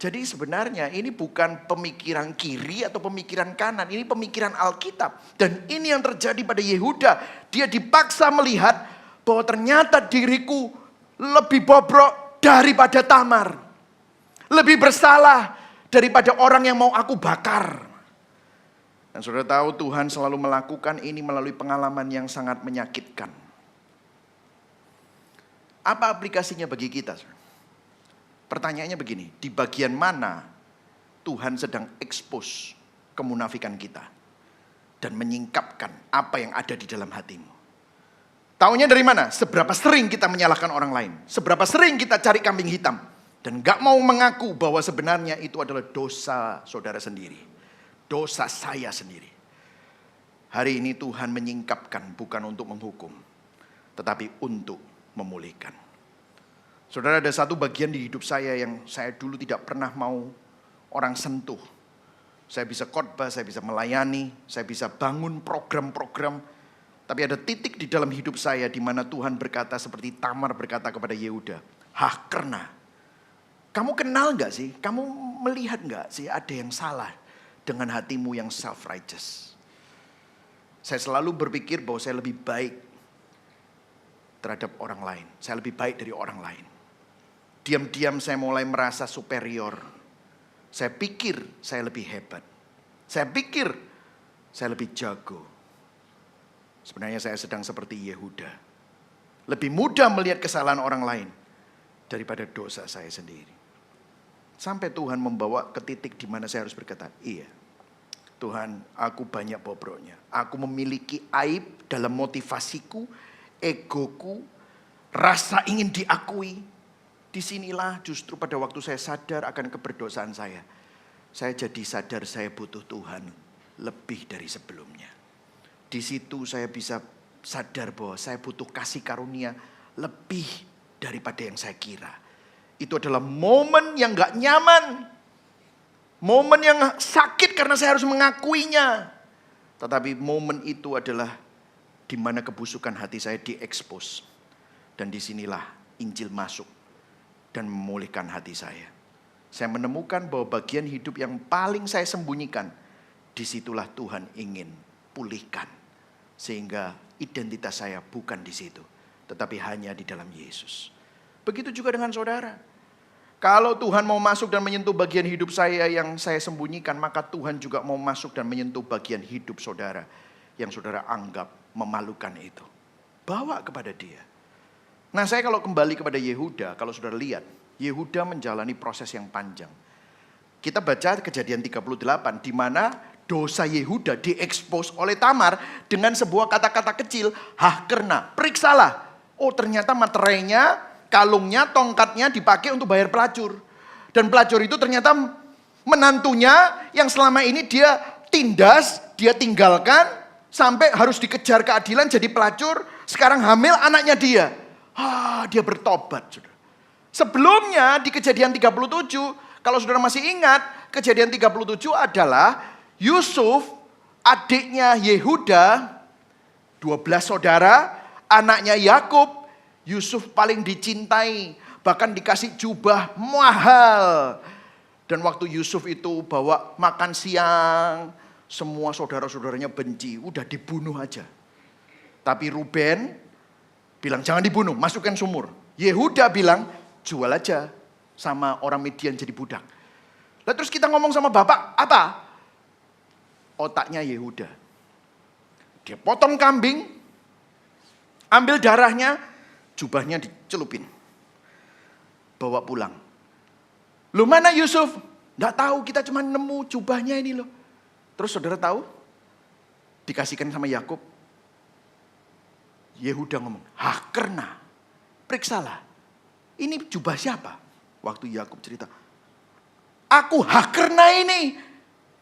Jadi sebenarnya ini bukan pemikiran kiri atau pemikiran kanan. Ini pemikiran Alkitab. Dan ini yang terjadi pada Yehuda. Dia dipaksa melihat bahwa ternyata diriku lebih bobrok daripada Tamar. Lebih bersalah daripada orang yang mau aku bakar. Dan saudara tahu Tuhan selalu melakukan ini melalui pengalaman yang sangat menyakitkan. Apa aplikasinya bagi kita? Pertanyaannya begini, di bagian mana Tuhan sedang expose kemunafikan kita dan menyingkapkan apa yang ada di dalam hatimu? Taunya dari mana? Seberapa sering kita menyalahkan orang lain, seberapa sering kita cari kambing hitam dan gak mau mengaku bahwa sebenarnya itu adalah dosa saudara sendiri, dosa saya sendiri. Hari ini Tuhan menyingkapkan bukan untuk menghukum, tetapi untuk memulihkan. Saudara, ada satu bagian di hidup saya yang saya dulu tidak pernah mau orang sentuh. Saya bisa khotbah, saya bisa melayani, saya bisa bangun program-program. Tapi ada titik di dalam hidup saya di mana Tuhan berkata seperti Tamar berkata kepada Yehuda. Karena kamu kenal gak sih? Kamu melihat gak sih ada yang salah dengan hatimu yang self-righteous? Saya selalu berpikir bahwa saya lebih baik terhadap orang lain. Saya lebih baik dari orang lain. Diam-diam saya mulai merasa superior. Saya pikir saya lebih hebat. Saya pikir saya lebih jago. Sebenarnya saya sedang seperti Yehuda. Lebih mudah melihat kesalahan orang lain daripada dosa saya sendiri. Sampai Tuhan membawa ke titik di mana saya harus berkata, iya Tuhan, aku banyak bobroknya. Aku memiliki aib dalam motivasiku, egoku, rasa ingin diakui. Disinilah justru pada waktu saya sadar akan keberdosaan saya jadi sadar saya butuh Tuhan lebih dari sebelumnya. Di situ saya bisa sadar bahwa saya butuh kasih karunia lebih daripada yang saya kira. Itu adalah momen yang gak nyaman. Momen yang sakit karena saya harus mengakuinya. Tetapi momen itu adalah di mana kebusukan hati saya diekspos. Dan disinilah Injil masuk dan memulihkan hati saya. Saya menemukan bahwa bagian hidup yang paling saya sembunyikan, disitulah Tuhan ingin pulihkan. Sehingga identitas saya bukan di situ, tetapi hanya di dalam Yesus. Begitu juga dengan saudara. Kalau Tuhan mau masuk dan menyentuh bagian hidup saya yang saya sembunyikan, maka Tuhan juga mau masuk dan menyentuh bagian hidup saudara yang saudara anggap memalukan itu. Bawa kepada Dia. Nah, saya kalau kembali kepada Yehuda, kalau saudara lihat, Yehuda menjalani proses yang panjang. Kita baca Kejadian 38 di mana dosa Yehuda diekspos oleh Tamar dengan sebuah kata-kata kecil, karena periksalah. Oh, ternyata materainya, kalungnya, tongkatnya dipakai untuk bayar pelacur. Dan pelacur itu ternyata menantunya yang selama ini dia tindas, dia tinggalkan sampai harus dikejar keadilan jadi pelacur, sekarang hamil anaknya dia. Dia bertobat, saudara. Sebelumnya di Kejadian 37, kalau saudara masih ingat, Kejadian 37 adalah Yusuf, adiknya Yehuda, 12 saudara, anaknya Yakub. Yusuf paling dicintai, bahkan dikasih jubah mahal. Dan waktu Yusuf itu bawa makan siang, semua saudara-saudaranya benci, udah dibunuh aja. Tapi Ruben bilang jangan dibunuh, masukkan sumur. Yehuda bilang jual aja sama orang Midian jadi budak. Lalu terus kita ngomong sama bapak, apa? Otaknya Yehuda. Dia potong kambing, ambil darahnya, jubahnya dicelupin. Bawa pulang. Lu mana Yusuf? Nggak tahu, kita cuma nemu jubahnya ini loh. Terus saudara tahu? Dikasihkan sama Yakub. Yehuda ngomong, karena periksalah. Ini jubah siapa? Waktu Yakub cerita, aku hakerna ini.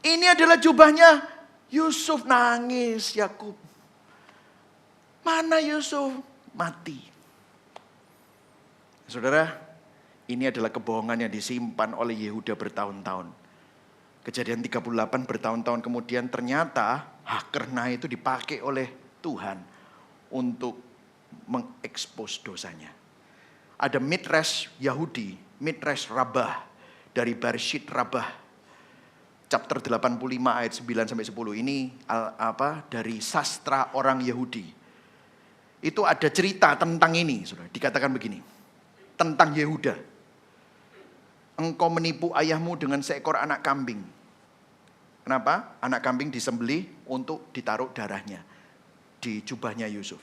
Ini adalah jubahnya Yusuf. Nangis Yakub. Mana Yusuf? Mati. Saudara, ini adalah kebohongan yang disimpan oleh Yehuda bertahun-tahun. Kejadian 38 bertahun-tahun kemudian ternyata hakerna itu dipakai oleh Tuhan untuk mengekspos dosanya. Ada Midrash Yahudi, Midrash Rabbah dari Bereshit Rabbah. Chapter 85 ayat 9 sampai 10 ini dari sastra orang Yahudi. Itu ada cerita tentang ini, Saudara. Dikatakan begini. Tentang Yehuda. Engkau menipu ayahmu dengan seekor anak kambing. Kenapa? Anak kambing disembelih untuk ditaruh darahnya di jubahnya Yusuf.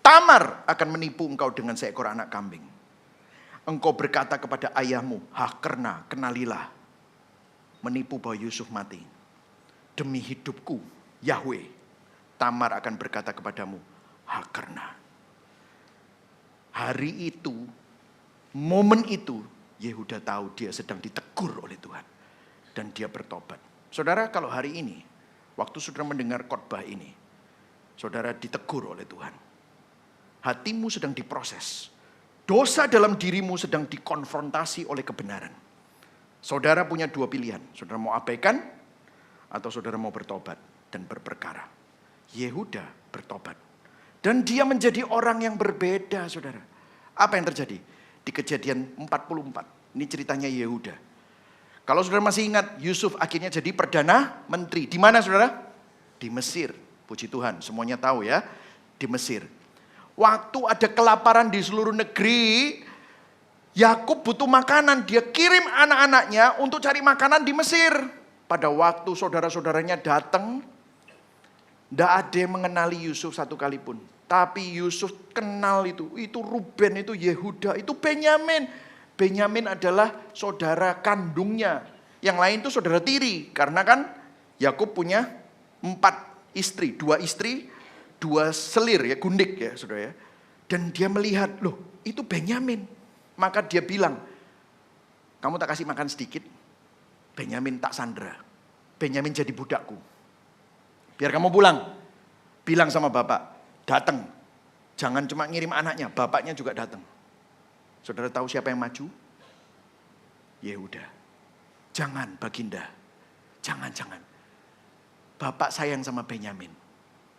Tamar akan menipu engkau dengan seekor anak kambing. Engkau berkata kepada ayahmu, hakerna, kenalilah. Menipu bahwa Yusuf mati. Demi hidupku, Yahweh, Tamar akan berkata kepadamu, hakerna. Hari itu, momen itu, Yehuda tahu dia sedang ditegur oleh Tuhan. Dan dia bertobat. Saudara, kalau hari ini, waktu saudara mendengar khotbah ini, saudara ditegur oleh Tuhan. Hatimu sedang diproses. Dosa dalam dirimu sedang dikonfrontasi oleh kebenaran. Saudara punya dua pilihan. Saudara mau abaikan atau saudara mau bertobat dan berperkara. Yehuda bertobat. Dan dia menjadi orang yang berbeda, saudara. Apa yang terjadi? Di Kejadian 44. Ini ceritanya Yehuda. Kalau saudara masih ingat, Yusuf akhirnya jadi Perdana Menteri. Di mana saudara? Di Mesir. Puji Tuhan, semuanya tahu ya. Di Mesir. Waktu ada kelaparan di seluruh negeri, Yakub butuh makanan, dia kirim anak-anaknya untuk cari makanan di Mesir. Pada waktu saudara-saudaranya datang, tidak ada yang mengenali Yusuf satu kali pun. Tapi Yusuf kenal itu Ruben, itu Yehuda, itu Benyamin. Benyamin adalah saudara kandungnya. Yang lain itu saudara tiri, karena kan Yakub punya 4 istri, 2 istri, 2 selir ya, gundik ya saudara ya. Dan dia melihat, loh itu Benyamin. Maka dia bilang, kamu tak kasih makan sedikit, Benyamin tak sandera. Benyamin jadi budakku. Biar kamu pulang, bilang sama bapak, datang. Jangan cuma ngirim anaknya, bapaknya juga datang. Saudara tahu siapa yang maju? Yehuda. Jangan Baginda, jangan. Bapak sayang sama Benyamin.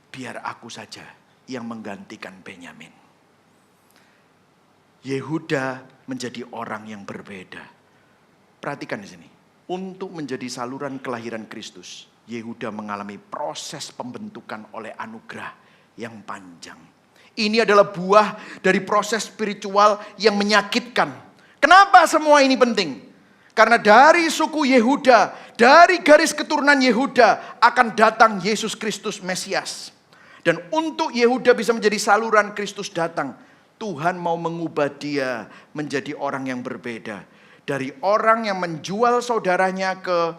Biar aku saja yang menggantikan Benyamin. Yehuda menjadi orang yang berbeda. Perhatikan di sini. Untuk menjadi saluran kelahiran Kristus, Yehuda mengalami proses pembentukan oleh anugerah yang panjang. Ini adalah buah dari proses spiritual yang menyakitkan. Kenapa semua ini penting? Karena dari suku Yehuda, dari garis keturunan Yehuda akan datang Yesus Kristus Mesias. Dan untuk Yehuda bisa menjadi saluran Kristus datang, Tuhan mau mengubah dia menjadi orang yang berbeda. Dari orang yang menjual saudaranya ke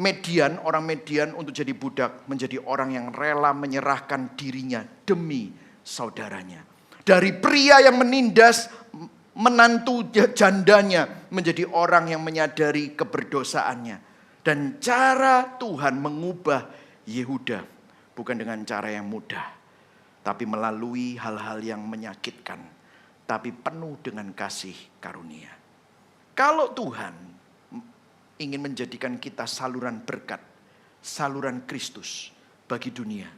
Median, orang Median untuk jadi budak, menjadi orang yang rela menyerahkan dirinya demi saudaranya. Dari pria yang menindas menantu jandanya, menjadi orang yang menyadari keberdosaannya. Dan cara Tuhan mengubah Yehuda bukan dengan cara yang mudah, tapi melalui hal-hal yang menyakitkan, tapi penuh dengan kasih karunia. Kalau Tuhan ingin menjadikan kita saluran berkat, saluran Kristus bagi dunia,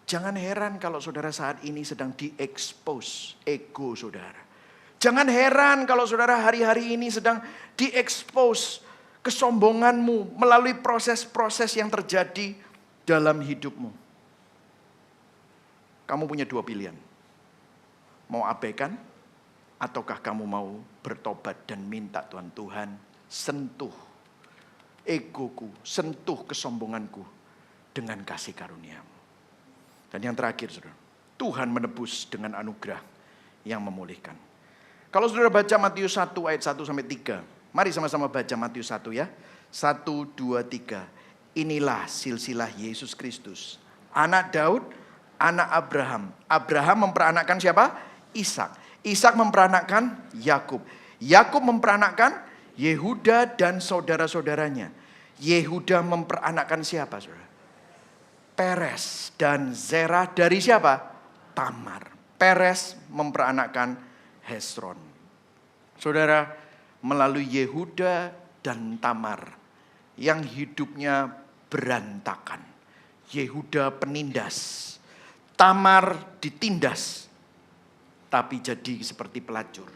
jangan heran kalau saudara saat ini sedang diekspos ego saudara. Jangan heran kalau saudara hari-hari ini sedang diekspos kesombonganmu melalui proses-proses yang terjadi dalam hidupmu. Kamu punya 2 pilihan. Mau abaikan, ataukah kamu mau bertobat dan minta Tuhan sentuh egoku, sentuh kesombonganku dengan kasih karunia-Mu. Dan yang terakhir saudara, Tuhan menebus dengan anugerah yang memulihkan. Kalau saudara baca Matius 1 ayat 1 sampai 3, mari sama-sama baca Matius 1 ya. 1, 2, 3. Inilah silsilah Yesus Kristus, anak Daud, anak Abraham. Abraham memperanakkan siapa? Ishak. Ishak memperanakkan Yakub. Yakub memperanakkan Yehuda dan saudara-saudaranya. Yehuda memperanakkan siapa, saudara? Peres dan Zerah dari siapa? Tamar. Peres memperanakkan Hesron. Saudara, melalui Yehuda dan Tamar yang hidupnya berantakan. Yehuda penindas, Tamar ditindas, tapi jadi seperti pelacur.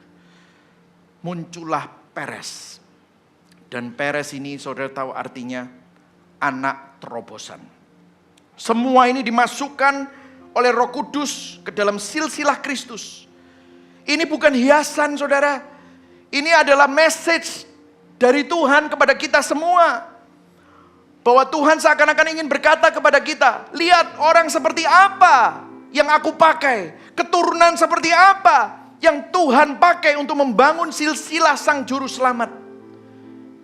Muncullah Peres. Dan Peres ini saudara tahu artinya anak terobosan. Semua ini dimasukkan oleh Roh Kudus ke dalam silsilah Kristus. Ini bukan hiasan saudara. Ini adalah message dari Tuhan kepada kita semua. Bahwa Tuhan seakan-akan ingin berkata kepada kita, lihat orang seperti apa yang aku pakai. Keturunan seperti apa yang Tuhan pakai untuk membangun silsilah Sang Juru Selamat.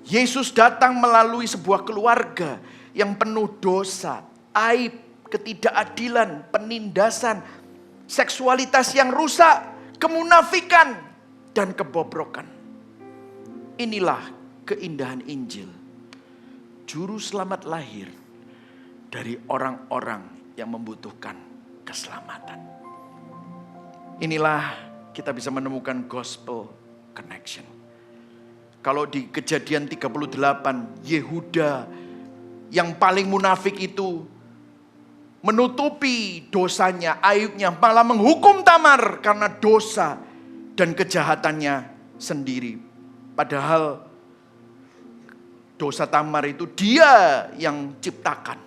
Yesus datang melalui sebuah keluarga yang penuh dosa, aib, ketidakadilan, penindasan, seksualitas yang rusak, kemunafikan, dan kebobrokan. Inilah keindahan Injil. Juru selamat lahir dari orang-orang yang membutuhkan keselamatan. Inilah kita bisa menemukan gospel connection. Kalau di Kejadian 38, Yehuda yang paling munafik itu menutupi dosanya, aibnya, malah menghukum Tamar karena dosa dan kejahatannya sendiri. Padahal dosa Tamar itu dia yang ciptakan.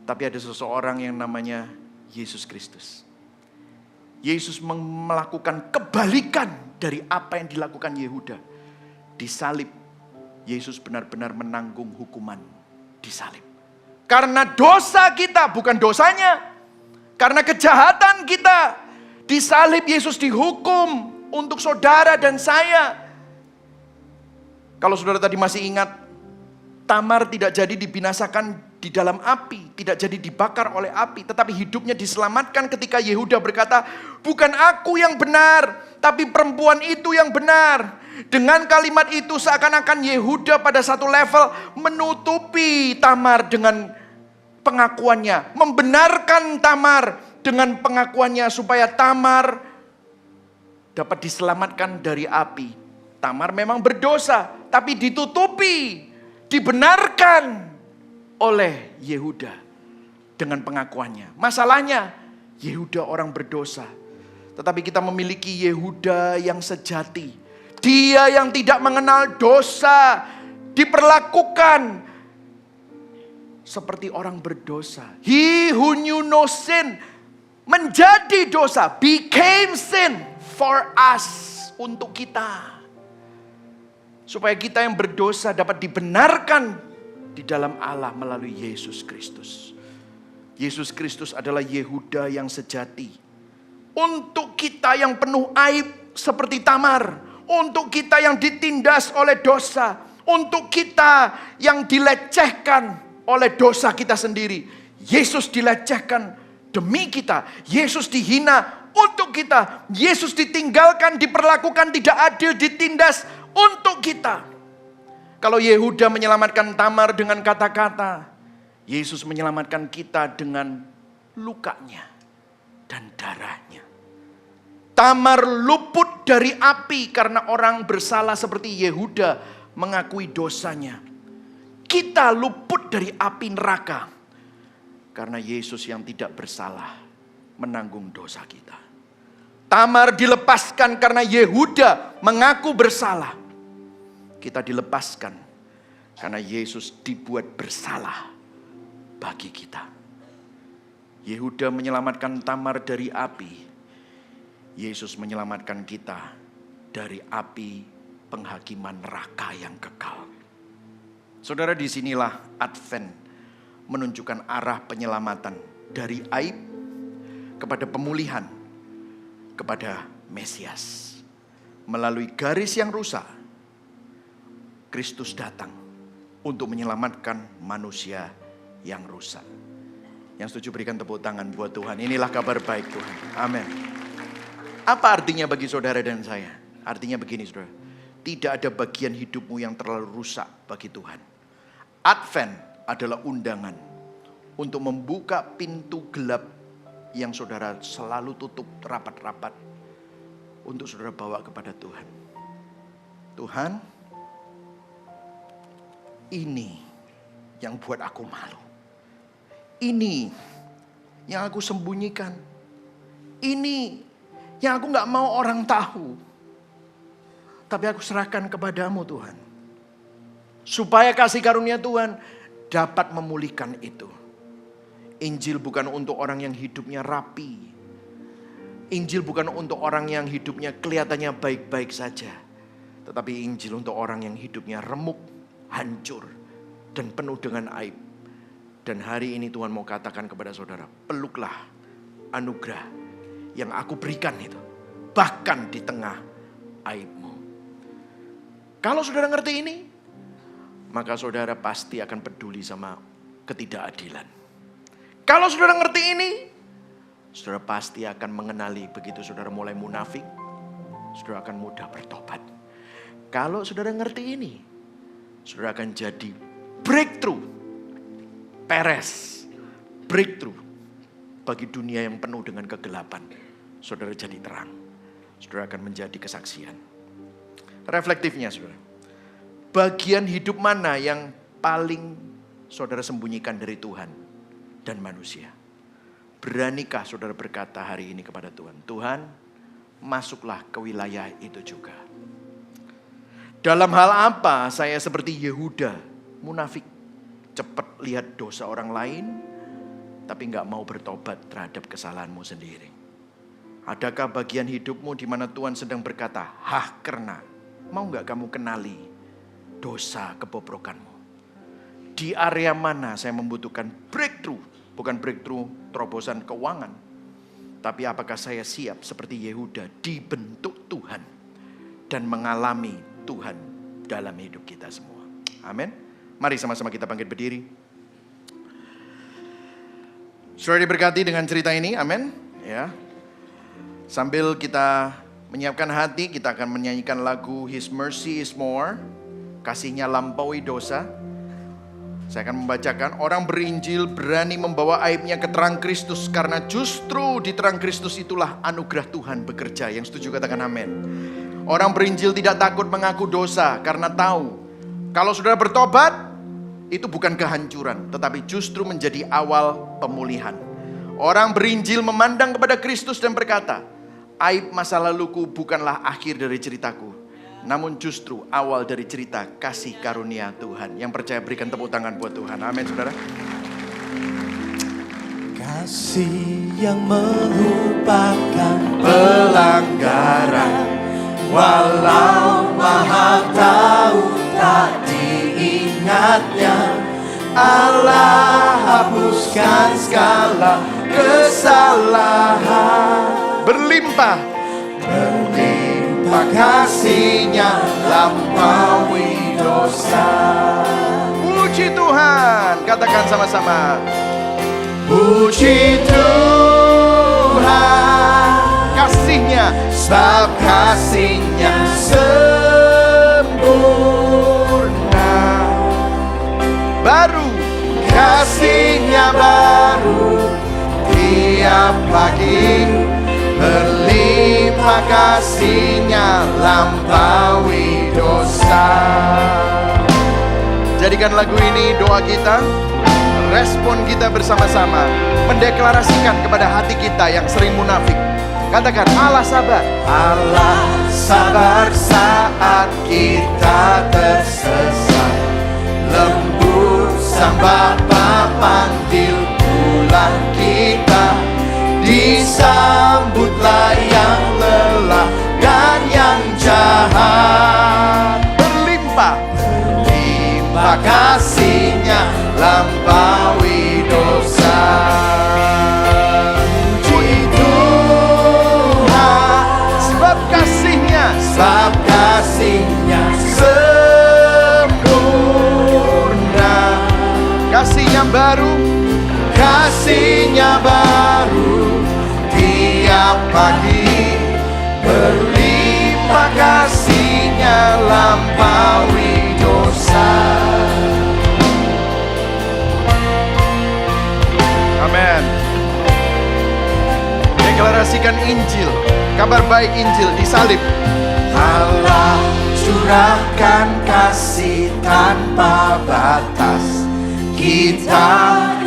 Tapi ada seseorang yang namanya Yesus Kristus. Yesus melakukan kebalikan dari apa yang dilakukan Yehuda. Disalib, Yesus benar-benar menanggung hukuman disalib. Karena dosa kita, bukan dosanya. Karena kejahatan kita, disalib Yesus dihukum untuk saudara dan saya. Kalau saudara tadi masih ingat, Tamar tidak jadi dibinasakan di dalam api, tidak jadi dibakar oleh api, tetapi hidupnya diselamatkan ketika Yehuda berkata, bukan aku yang benar, tapi perempuan itu yang benar. Dengan kalimat itu seakan-akan Yehuda pada satu level menutupi Tamar dengan pengakuannya, membenarkan Tamar dengan pengakuannya supaya Tamar dapat diselamatkan dari api. Tamar memang berdosa, tapi ditutupi, dibenarkan oleh Yehuda dengan pengakuannya. Masalahnya, Yehuda orang berdosa. Tetapi kita memiliki Yehuda yang sejati. Dia yang tidak mengenal dosa, diperlakukan seperti orang berdosa. He who knew no sin, menjadi dosa, became sin for us, untuk kita. Supaya kita yang berdosa dapat dibenarkan di dalam Allah melalui Yesus Kristus. Yesus Kristus adalah Yehuda yang sejati. Untuk kita yang penuh aib seperti Tamar. Untuk kita yang ditindas oleh dosa. Untuk kita yang dilecehkan oleh dosa kita sendiri. Yesus dilecehkan demi kita. Yesus dihina untuk kita. Yesus ditinggalkan, diperlakukan tidak adil, ditindas untuk kita. Kalau Yehuda menyelamatkan Tamar dengan kata-kata, Yesus menyelamatkan kita dengan lukanya dan darahnya. Tamar luput dari api karena orang bersalah seperti Yehuda mengakui dosanya. Kita luput dari api neraka karena Yesus yang tidak bersalah menanggung dosa kita. Tamar dilepaskan karena Yehuda mengaku bersalah. Kita dilepaskan karena Yesus dibuat bersalah bagi kita. Yehuda menyelamatkan Tamar dari api. Yesus menyelamatkan kita dari api penghakiman neraka yang kekal. Saudara, disinilah Advent menunjukkan arah penyelamatan dari aib kepada pemulihan, kepada Mesias. Melalui garis yang rusak, Kristus datang untuk menyelamatkan manusia yang rusak. Yang setuju berikan tepuk tangan buat Tuhan. Inilah kabar baik Tuhan. Amin. Apa artinya bagi saudara dan saya? Artinya begini saudara. tidak ada bagian hidupmu yang terlalu rusak bagi Tuhan. Advent adalah undangan untuk membuka pintu gelap yang saudara selalu tutup rapat-rapat, untuk saudara bawa kepada Tuhan. Tuhan, ini yang buat aku malu. Ini yang aku sembunyikan. Ini yang aku gak mau orang tahu. Tapi aku serahkan kepadamu Tuhan. Supaya kasih karunia Tuhan dapat memulihkan itu. Injil bukan untuk orang yang hidupnya rapi. Injil bukan untuk orang yang hidupnya kelihatannya baik-baik saja. Tetapi Injil untuk orang yang hidupnya remuk, hancur, dan penuh dengan aib. Dan hari ini Tuhan mau katakan kepada saudara, peluklah anugerah yang aku berikan itu. Bahkan di tengah aibmu. Kalau saudara ngerti ini, maka saudara pasti akan peduli sama ketidakadilan. Kalau saudara ngerti ini, saudara pasti akan mengenali begitu saudara mulai munafik, saudara akan mudah bertobat. Kalau saudara ngerti ini, saudara akan jadi breakthrough, peres, breakthrough bagi dunia yang penuh dengan kegelapan. Saudara jadi terang, saudara akan menjadi kesaksian. Reflektifnya saudara, bagian hidup mana yang paling saudara sembunyikan dari Tuhan dan manusia? Beranikah saudara berkata hari ini kepada Tuhan, Tuhan masuklah ke wilayah itu juga. Dalam hal apa saya seperti Yehuda, munafik, cepat lihat dosa orang lain, tapi gak mau bertobat terhadap kesalahanmu sendiri. Adakah bagian hidupmu di mana Tuhan sedang berkata, karena mau gak kamu kenali dosa kebobrokanmu? Di area mana saya membutuhkan breakthrough? Bukan breakthrough terobosan keuangan. Tapi apakah saya siap seperti Yehuda dibentuk Tuhan dan mengalami Tuhan dalam hidup kita semua. Amin. Mari sama-sama kita bangkit berdiri. Saudara diberkati dengan cerita ini, amin. Ya. Sambil kita menyiapkan hati, kita akan menyanyikan lagu His Mercy is More. Kasihnya lampaui dosa. Saya akan membacakan, orang berinjil berani membawa aibnya ke terang Kristus, karena justru di terang Kristus itulah anugerah Tuhan bekerja. Yang setuju katakan amin. Orang berinjil tidak takut mengaku dosa, karena tahu kalau saudara bertobat, itu bukan kehancuran, tetapi justru menjadi awal pemulihan. Orang berinjil memandang kepada Kristus dan berkata, aib masa laluku bukanlah akhir dari ceritaku, namun justru awal dari cerita kasih karunia Tuhan. Yang percaya berikan tepuk tangan buat Tuhan. Amin saudara.
Kasih yang melupakan pelanggaran, walau Maha tahu tak diingatnya. Allah hapuskan segala kesalahan.
Berlimpah
kasihnya lampaui dosa.
puji Tuhan. Katakan sama-sama.
Puji Tuhan,
Kasihnya,
sebab kasihnya sempurna.
baru,
Kasihnya baru tiap pagi, berlimpah kasihnya lampaui dosa.
jadikan lagu ini doa kita, respon kita bersama-sama, mendeklarasikan kepada hati kita yang sering munafik. Katakan, Allah sabar.
Allah sabar saat kita tersesat, lembut sang Bapa panggil pulang kita, disambutlah yang lelah dan yang jahat.
Berlimpah
kasihnya lampaui dosa. Puji Tuhan,
sebab kasihnya
sempurna.
Kasihnya baru
tiap
Injil, kabar baik Injil disalib. Allah curahkan kasih tanpa batas, kita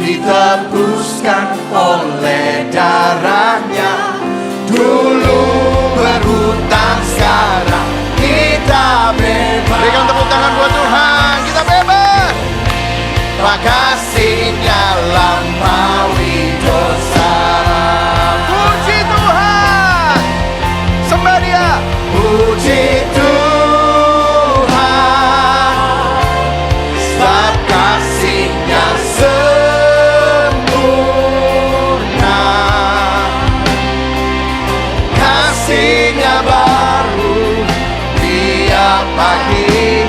ditebuskan oleh darahnya. Dulu berhutang, sekarang kita bebas. Berikan tepuk tangan buat Tuhan, kita bebas. Kasih-Nya lampaui dosa. Puji Tuhan, sembah Dia. Puji Tuhan, sebab kasih-Nya sempurna. Kasih-Nya baru tiap pagi,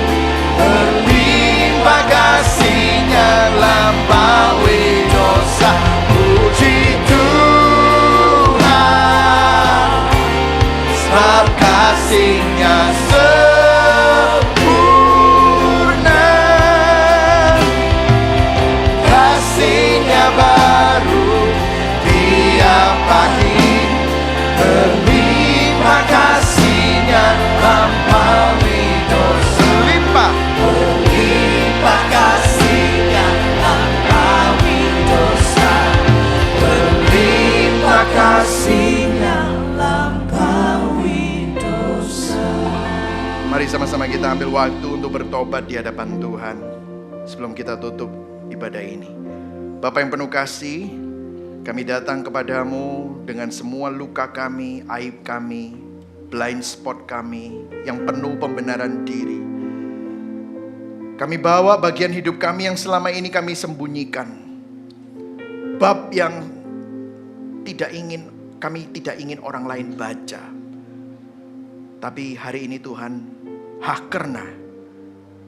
berlimpah kasih-Nya lampaui dosa. Puji Tuhan, sebab kasih-Nya sempurna. Kasih-Nya baru tiap pagi, berlimpah kasih-Nya lampaui dosa. Berlimpah kasih-Nya lampaui dosa. Berlimpah kasih-Nya lampaui dosa. Mari sama-sama kita ambil waktu untuk bertobat di hadapan Tuhan sebelum kita tutup ibadah ini. Bapa yang penuh kasih, kami datang kepadamu dengan semua luka kami, aib kami, blind spot kami yang penuh pembenaran diri. Kami bawa bagian hidup kami yang selama ini kami sembunyikan. Bab yang kami tidak ingin orang lain baca. Tapi hari ini Tuhan, hakerna,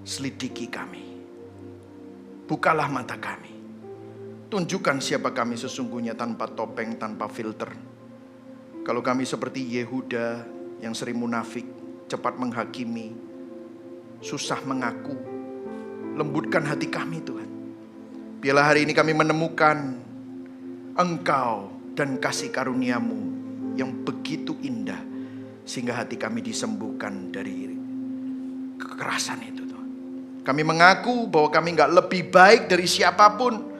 selidiki kami. Bukalah mata kami. Tunjukkan siapa kami sesungguhnya tanpa topeng, tanpa filter. Kalau kami seperti Yehuda yang sering munafik, cepat menghakimi, susah mengaku, lembutkan hati kami Tuhan. Biarlah hari ini kami menemukan Engkau dan kasih karunia-Mu yang begitu indah, sehingga hati kami disembuhkan dari kekerasan itu Tuhan. Kami mengaku bahwa kami gak lebih baik dari siapapun.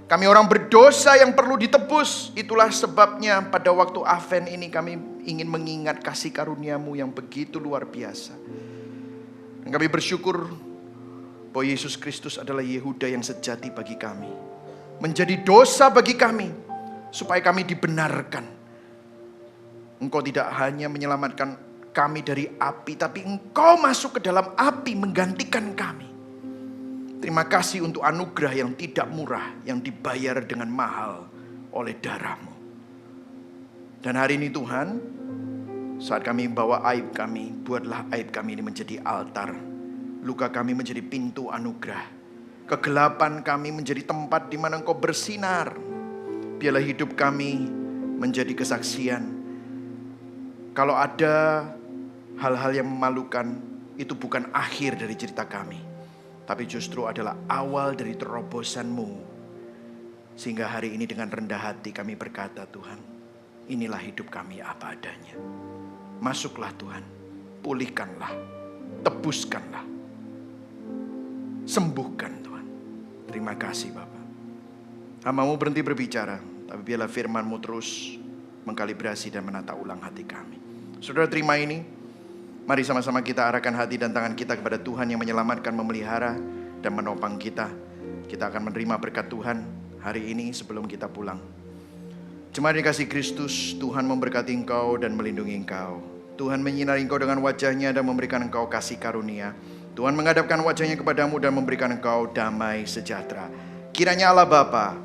Kami orang berdosa yang perlu ditebus. Itulah sebabnya pada waktu Advent ini kami ingin mengingat kasih karunia-Mu yang begitu luar biasa. Dan kami bersyukur bahwa Yesus Kristus adalah Yehuda yang sejati bagi kami. Menjadi dosa bagi kami, supaya kami dibenarkan. Engkau tidak hanya menyelamatkan kami dari api, tapi Engkau masuk ke dalam api menggantikan kami. Terima kasih untuk anugerah yang tidak murah, yang dibayar dengan mahal oleh darah-Mu. Dan hari ini Tuhan, saat kami bawa aib kami, buatlah aib kami ini menjadi altar. Luka kami menjadi pintu anugerah. Kegelapan kami menjadi tempat di mana Engkau bersinar. Biarlah hidup kami menjadi kesaksian. Kalau ada hal-hal yang memalukan, itu bukan akhir dari cerita kami, tapi justru adalah awal dari terobosan-Mu. Sehingga hari ini dengan rendah hati kami berkata, Tuhan, inilah hidup kami apa adanya. Masuklah Tuhan, pulihkanlah, tebuskanlah, sembuhkan Tuhan. Terima kasih Bapa. Hamba-Mu berhenti berbicara, tapi biarlah firman-Mu terus mengkalibrasi dan menata ulang hati kami. Saudara terima ini. Mari sama-sama kita arahkan hati dan tangan kita kepada Tuhan yang menyelamatkan, memelihara, dan menopang kita. Kita akan menerima berkat Tuhan hari ini sebelum kita pulang. Jemaat dikasih Kristus, Tuhan memberkati engkau dan melindungi engkau. Tuhan menyinari engkau dengan wajah-Nya dan memberikan engkau kasih karunia. Tuhan menghadapkan wajah-Nya kepadamu dan memberikan engkau damai sejahtera. Kiranya Allah Bapa,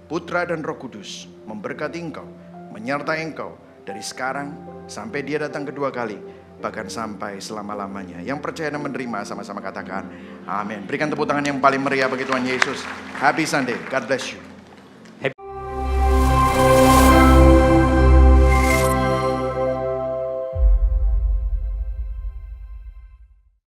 Putra dan Roh Kudus memberkati engkau, menyertai engkau dari sekarang sampai Dia datang kedua kali, bahkan sampai selama-lamanya. Yang percaya dan menerima sama-sama katakan amin. Berikan tepuk tangan yang paling meriah bagi Tuhan Yesus. Happy Sunday, God bless you.